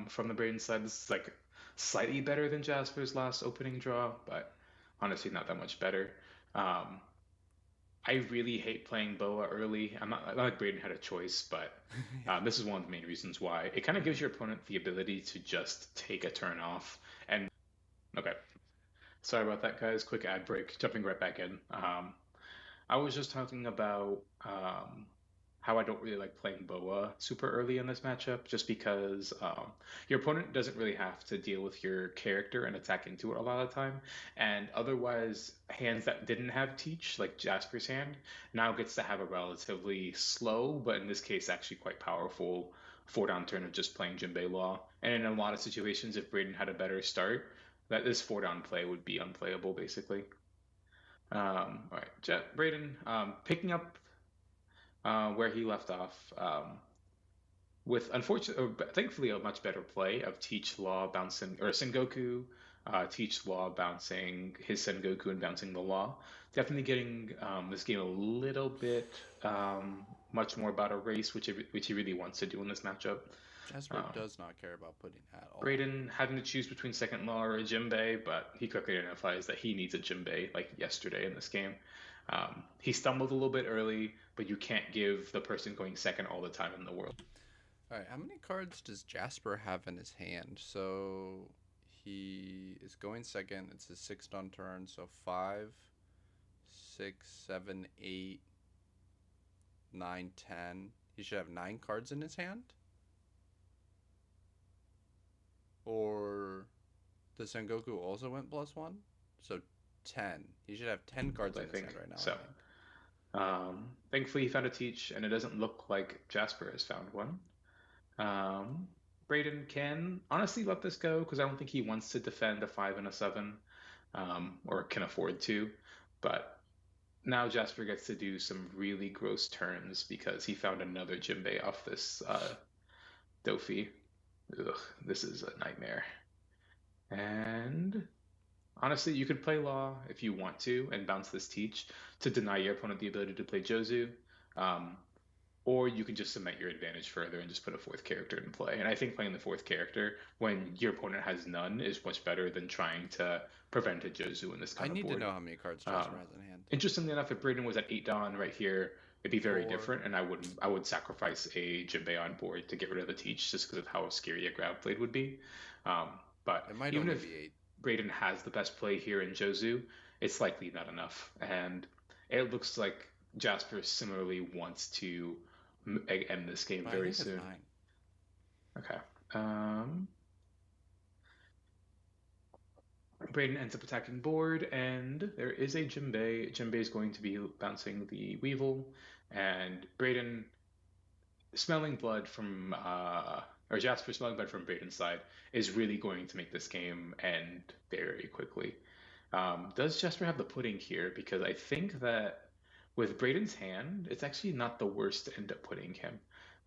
From the Braden side, this is like slightly better than Jasper's last opening draw, but honestly not that much better. Um, I really hate playing Boa early. Not like Braden had a choice, but Yeah. this is one of the main reasons why. It kind of gives your opponent the ability to just take a turn off. And okay, sorry about that, guys. Quick ad break. Jumping right back in. I was just talking about how I don't really like playing Boa super early in this matchup, just because your opponent doesn't really have to deal with your character and attack into it a lot of the time. And otherwise, hands that didn't have Teach, like Jasper's hand, now gets to have a relatively slow, but in this case, actually quite powerful 4 down turn of just playing Jinbei Law. And in a lot of situations, if Braden had a better start, that this 4 down play would be unplayable, basically. All right, Braden, picking up where he left off, with unfortunately, thankfully, a much better play of Teach Law bouncing or Sengoku, Teach Law bouncing his Sengoku and bouncing the Law. Definitely getting this game a little bit much more about a race, which he really wants to do in this matchup. Jasper Um, does not care about pudding at all. Braden having to choose between second law or a Jimbei, but he quickly identifies that he needs a Jimbei like yesterday in this game. He stumbled a little bit early, but you can't give the person going second all the time in the world. All right, how many cards does Jasper have in his hand? So he is going second. It's his sixth on turn. So 5, 6, 7, 8, 9, 10. He should have 9 cards in his hand. Or the Sengoku also went +1. So 10. He should have 10 cards I in his think hand right now, I so. think. Thankfully, he found a teach, and it doesn't look like Jasper has found one. Um, Braden can honestly let this go because I don't think he wants to defend a 5 and a 7, or can afford to. But now Jasper gets to do some really gross turns because he found another Jimbei off this Dofi. Ugh, this is a nightmare. And honestly, you could play Law if you want to and bounce this Teach to deny your opponent the ability to play Jozu. Um, or you can just cement your advantage further and just put a fourth character in play. And I think playing the fourth character when your opponent has none is much better than trying to prevent a Jozu in this I kind of need to board. know how many cards Um, Jasper has in hand. Interestingly enough, if Braden was at 8 Dawn right here, it'd be very 4. different, and I would sacrifice a Jinbei on board to get rid of the Teach just because of how scary a grab blade would be. Um, but It might even only if be 8. Braden has the best play here in Jozu, it's likely not enough, and it looks like Jasper similarly wants to end this game But I very think it's soon. 9. Okay. Um, Braden ends up attacking board, and there is a Jinbei. Jinbei is going to be bouncing the Weevil, and Braden smelling blood from or Jasper smelling blood from Braden's side is really going to make this game end very quickly. Does Jasper have the pudding here? Because I think that with Braden's hand, it's actually not the worst to end up putting him.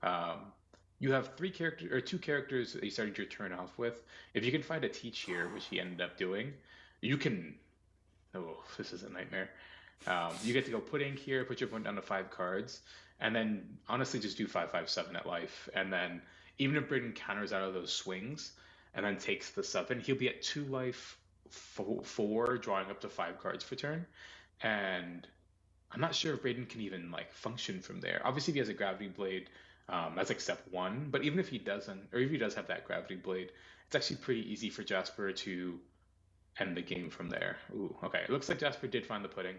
Um, You have three characters or two characters that you started your turn off with. If you can find a teach here, which he ended up doing, you can. Oh, this is a nightmare. You get to go put ink here, put your opponent down to 5 cards, and then honestly just do 5/5/7 at life. And then even if Braden counters out of those swings and then takes the 7, he'll be at 2 life, 4, drawing up to 5 cards per turn. And I'm not sure if Braden can even like function from there. Obviously, if he has a gravity blade, that's like step one. But even if he doesn't, or if he does have that gravity blade, it's actually pretty easy for Jasper to end the game from there. Ooh, okay. It looks like Jasper did find the pudding,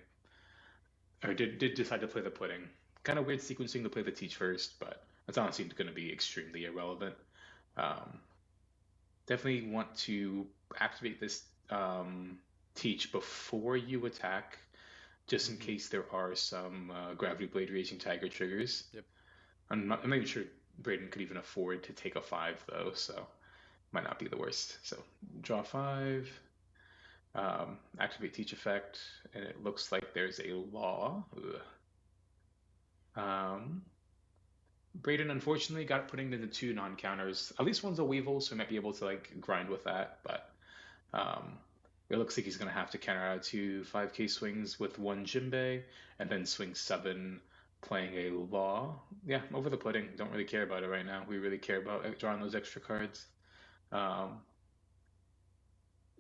or did decide to play the pudding. Kind of weird sequencing to play the teach first, but that's honestly going to be extremely irrelevant. Um, Definitely want to activate this teach before you attack, just in Mm-hmm. case there are some Gravity Blade Raging Tiger triggers. Yep. I'm not even sure Braden could even afford to take a 5, though, so might not be the worst. So draw 5, activate Teach Effect, and it looks like there's a law. Braden unfortunately got putting into 2 non-counters. At least one's a Weevil, so he might be able to like grind with that, but um, it looks like he's going to have to counter out 2 5k swings with 1 Jinbei, and then swing 7 playing a Law. Yeah, over the pudding. Don't really care about it right now. We really care about drawing those extra cards. Um,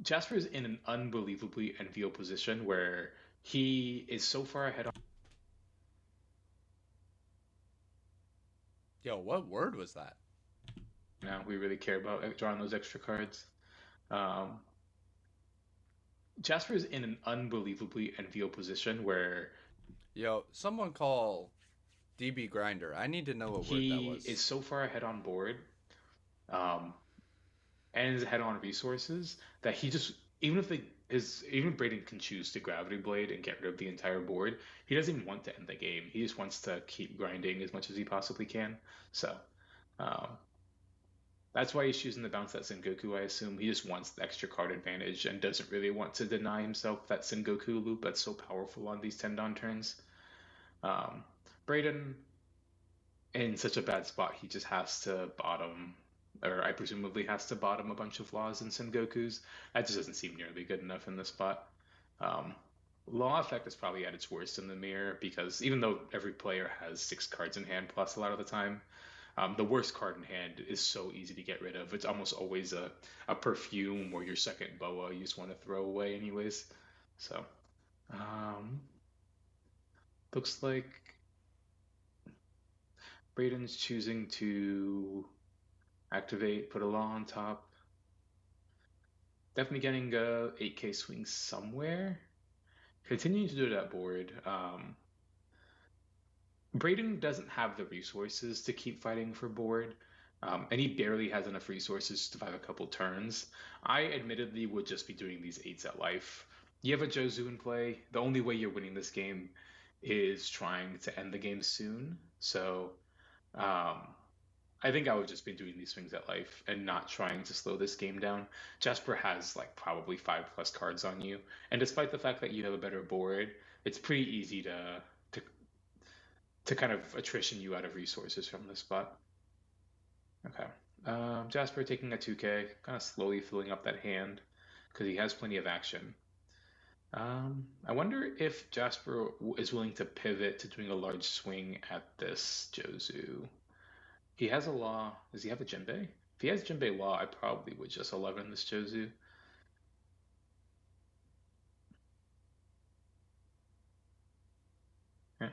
Jasper's in an unbelievably enviable position where he is so far ahead on Yo, what word was that? now. We really care about drawing those extra cards. Um, Jasper's in an unbelievably enviable position where Yo, someone call DB Grinder. I need to know what word that he is was. so far ahead on board, um, and is ahead on resources that he just even if they his even if Braden can choose to Gravity Blade and get rid of the entire board, he doesn't even want to end the game. He just wants to keep grinding as much as he possibly can. So um, that's why he's choosing to bounce that Sengoku. I assume he just wants the extra card advantage and doesn't really want to deny himself that Sengoku loop that's so powerful on these Tendon turns. Um, Braden in such a bad spot, he just has to bottom, or I presumably has to bottom a bunch of Laws and Sengokus. That just doesn't seem nearly good enough in this spot. Um, Law effect is probably at its worst in the mirror because even though every player has 6 cards in hand plus a lot of the time, the worst card in hand is so easy to get rid of. It's almost always a perfume or your second boa you just want to throw away anyways. So, um, looks like Braden's choosing to activate, put a law on top. Definitely getting a 8k swing somewhere. Continuing to do that board. Braden doesn't have the resources to keep fighting for board, and he barely has enough resources to survive a couple turns. I admittedly would just be doing these 8s at life. You have a Jozu in play. The only way you're winning this game is trying to end the game soon. So um, I think I would just be doing these swings at life and not trying to slow this game down. Jasper has like probably 5+ cards on you, and despite the fact that you have a better board, it's pretty easy to to kind of attrition you out of resources from this spot. Okay, Jasper taking a 2k, kind of slowly filling up that hand because he has plenty of action. I wonder if Jasper is willing to pivot to doing a large swing at this Jozu. He has a law. Does he have a Jinbei? If he has Jinbei law, I probably would just 11 this Jozu. Yeah.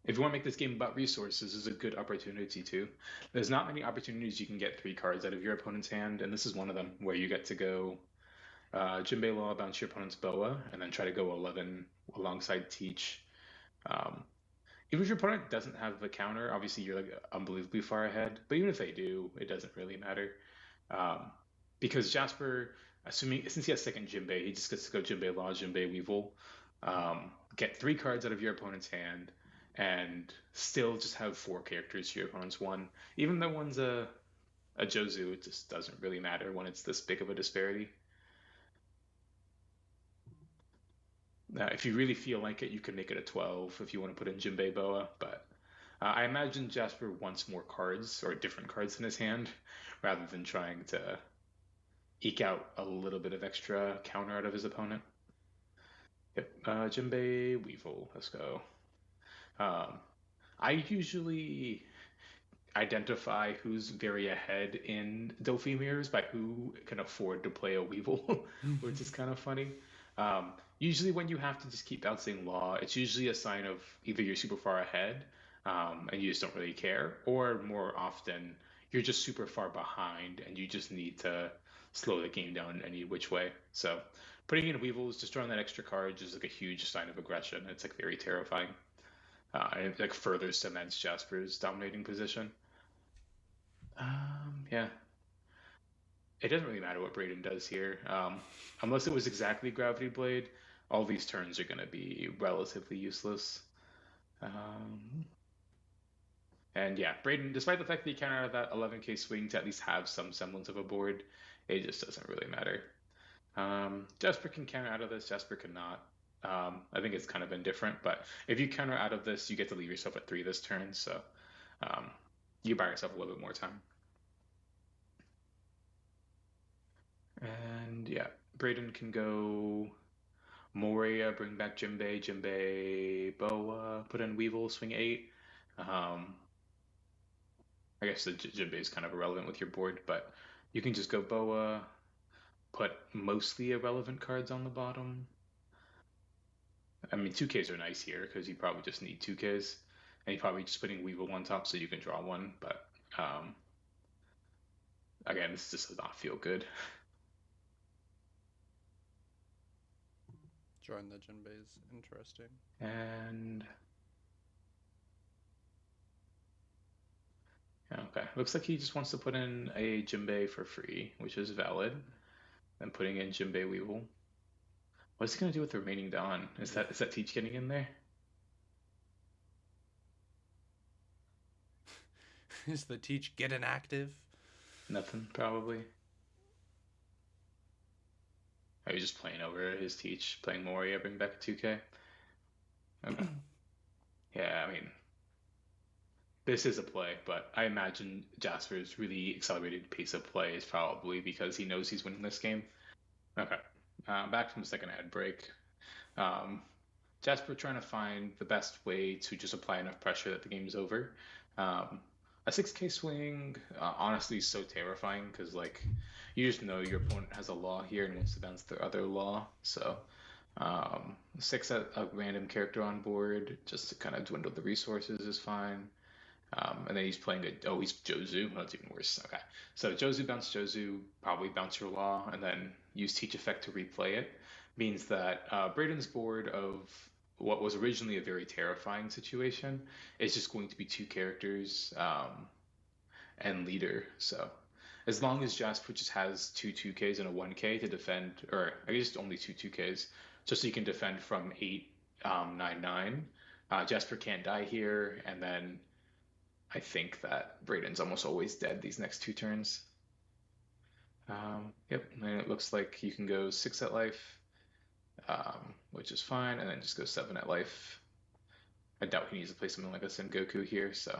If you want to make this game about resources, this is a good opportunity too. There's not many opportunities you can get 3 cards out of your opponent's hand, and this is one of them where you get to go Jinbei law, bounce your opponent's boa, and then try to go 11 alongside Teach. Um, Even if your opponent doesn't have the counter, obviously you're like unbelievably far ahead. But even if they do, it doesn't really matter. Um, because Jasper, assuming since he has second Jinbei, he just gets to go Jinbei Law, Jinbei Weevil, get 3 cards out of your opponent's hand, and still just have 4 characters to your opponent's one. Even though one's a Jozu, it just doesn't really matter when it's this big of a disparity. If you really feel like it, you can make it a 12 if you want to put in Jinbei Boa, but I imagine Jasper wants more cards or different cards in his hand rather than trying to eke out a little bit of extra counter out of his opponent. Yep. Jinbei, Weevil. Let's go. Um, I usually identify who's very ahead in Dofi mirrors by who can afford to play a Weevil, which is kind of funny. Usually, when you have to just keep bouncing law, it's usually a sign of either you're super far ahead and you just don't really care, or more often, you're just super far behind and you just need to slow the game down in any which way. So, putting in Weevils, just drawing that extra card is like a huge sign of aggression. It's like very terrifying. And it like further cements Jasper's dominating position. Yeah, it doesn't really matter what Braden does here. Unless it was exactly Gravity Blade, all these turns are going to be relatively useless. Um, and yeah, Braden, despite the fact that he can out of that 11k swing to at least have some semblance of a board, it just doesn't really matter. Jasper can counter out of this, Jasper cannot. I think it's kind of indifferent, but if you counter out of this, you get to leave yourself at 3 this turn, so um, you buy yourself a little bit more time. And yeah, Braden can go Moria, bring back Jinbei, Boa, put in Weevil, swing 8. Um, I guess the Jinbei is kind of irrelevant with your board, but you can just go Boa, put mostly irrelevant cards on the bottom. I mean, 2Ks are nice here because you probably just need 2Ks, and you're probably just putting Weevil on top so you can draw one, but um, again, this just does not feel good. Drawing the Jinbei is interesting. And okay, looks like he just wants to put in a Jinbei for free, which is valid. Then putting in Jinbei Weevil. What's he gonna do with the remaining Dawn? Is that Teach getting in there? Is the Teach getting active? Nothing, probably. Are you just playing over his Teach, playing Moria, bring back a 2K? Okay. Yeah, I mean, this is a play, but I imagine Jasper's really accelerated pace of play is probably because he knows he's winning this game. Okay. Back from the second ad break. Um, Jasper trying to find the best way to just apply enough pressure that the game's over. Um, a 6K swing, honestly, is so terrifying because, like, you just know your opponent has a law here and wants to bounce their other law. So, 6 at a random character on board just to kind of dwindle the resources is fine. And then he's playing he's Jozu. That's even worse. Okay. So Jozu bounce Jozu, probably bounce your law, and then use Teach Effect to replay it. Means that Braden's board of what was originally a very terrifying situation is just going to be 2 characters and leader. So as long as Jasper just has 2 2Ks and a 1K to defend, or I guess only 2 2Ks, just so you can defend from 8 9 9. Jasper can't die here, and then I think that Braden's almost always dead these next 2 turns. Yep, and it looks like you can go 6 at life, which is fine, and then just go 7 at life. I doubt he needs to play something like a Sengoku here, so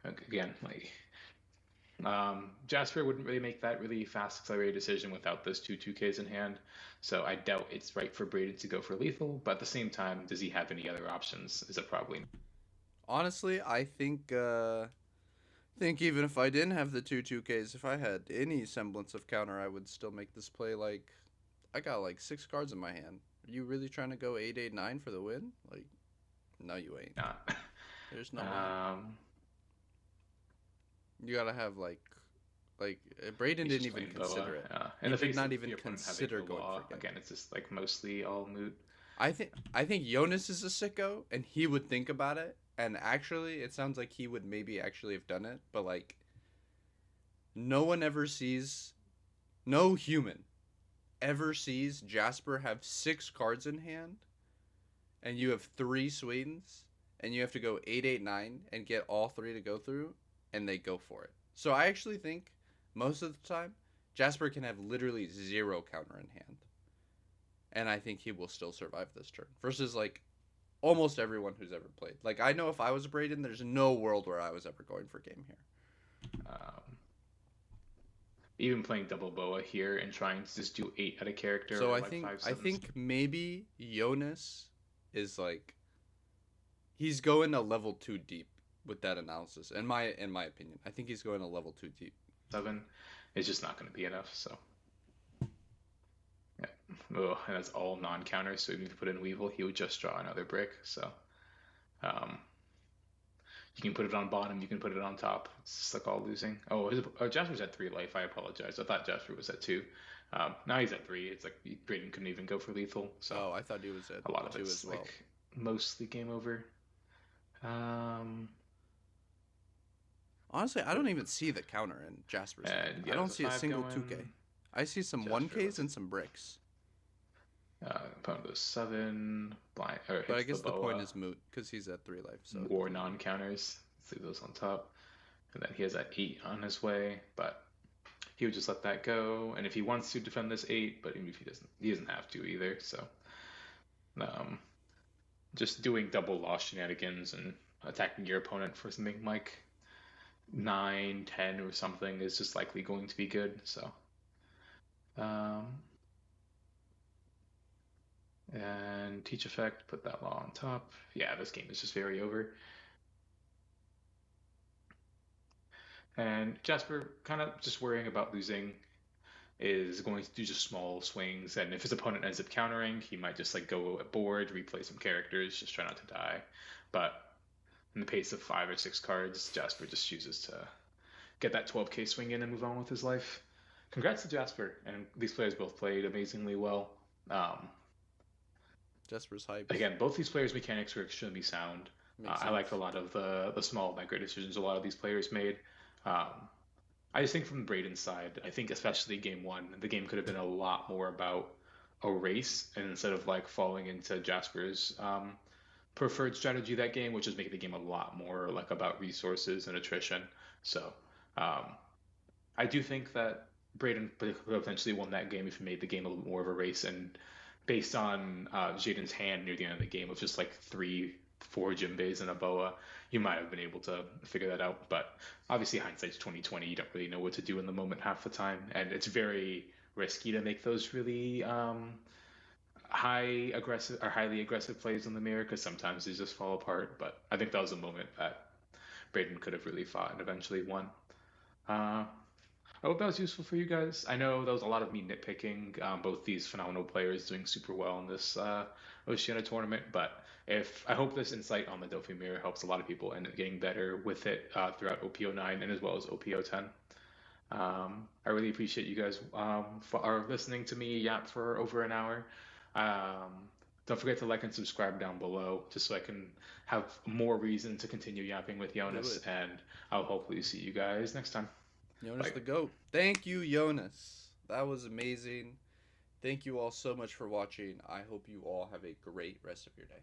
again, like Jasper wouldn't really make that really fast accelerated decision without those 2 2Ks in hand, so I doubt it's right for Braden to go for lethal, but at the same time, does he have any other options? Is it probably Honestly, I think even if I didn't have the 2 2Ks, if I had any semblance of counter, I would still make this play. Like, I got like 6 cards in my hand. Are you really trying to go 8 8 9 for the win? Like, no, you ain't. not? There's no way. um, You gotta have Braden He's didn't just even playing consider Boa. it. In He the did face not of even your opponent having consider no going law, for Genki. again, it's just like mostly all moot. I think Jonas is a sicko, and he would think about it. And actually, it sounds like he would maybe actually have done it. But like, no one ever sees, no human ever sees Jasper have 6 cards in hand, and you have 3 Swedes, and you have to go 8 8 9 and get all 3 to go through, and they go for it. So I actually think most of the time Jasper can have literally 0 counter in hand, and I think he will still survive this turn. Versus like almost everyone who's ever played. Like I know if I was Braden, there's no world where I was ever going for game here. Um, Even playing double boa here and trying to just do 8 at a character So or I like think five I sevens. think maybe Jonas is like he's going a level too deep with that analysis. In my opinion, I think he's going a level too deep. 7 is just not going to be enough. So yeah, oh, and that's all non-counters. So even if you put in Weevil, he would just draw another brick. So um, you can put it on bottom, you can put it on top. It's just like all losing. Oh, Jasper's at 3 life. I apologize. I thought Jasper was at 2. Now he's at 3. It's like Braden couldn't even go for lethal. So Oh, I thought he was at a lot of two it's as well. like mostly game over. Um, Honestly, I don't even see the counter in Jasper's hand. and I yeah, don't there's a see a 5 single going. 2K. I see some Jasper 1Ks looks. and some bricks. Opponent goes 7, blind, or But I hits the guess the point boa, is moot because he's at 3 life, so it more doesn't really. non-counters. Let's leave those on top. And then he has that 8 on his way, but he would just let that go. And if he wants to defend this 8, but even if he doesn't have to either. So um, just doing double loss shenanigans and attacking your opponent for something like 9, 10, or something is just likely going to be good. So um, and teach effect, put that law on top. Yeah, this game is just very over. And Jasper kind of just worrying about losing is going to do just small swings, and if his opponent ends up countering, he might just like go board, replay some characters, just try not to die. But in the pace of 5 or 6 cards, Jasper just chooses to get that 12k swing in and move on with his life. Congrats to Jasper, and these players both played amazingly well. Um, Jasper's hyped. Again, both these players' mechanics were extremely sound. Makes I liked a sense. lot of the small micro decisions a lot of these players made. Um, I just think from Braden's side, I think especially game one, the game could have been a lot more about a race, and instead of like falling into Jasper's preferred strategy that game, which is making the game a lot more like about resources and attrition. So um, I do think that Braden potentially won that game if he made the game a little more of a race. And based on Jaden's hand near the end of the game of just like 4 Jimbeis and a boa, you might have been able to figure that out. But obviously, hindsight's 2020. You don't really know what to do in the moment half the time, and it's very risky to make those really highly aggressive plays in the mirror because sometimes they just fall apart. But I think that was a moment that Braden could have really fought and eventually won. Uh, I hope that was useful for you guys. I know that was a lot of me nitpicking both these phenomenal players doing super well in this Oceania tournament, but if I hope this insight on the Delphi Mirror helps a lot of people end up getting better with it throughout OPO9 and as well as OPO10. I really appreciate you guys for listening to me yap for over an hour. Don't forget to like and subscribe down below just so I can have more reason to continue yapping with Do Jonas, it. and I'll hopefully see you guys next time. Jonas Bye. the GOAT. Thank you, Jonas. That was amazing. Thank you all so much for watching. I hope you all have a great rest of your day.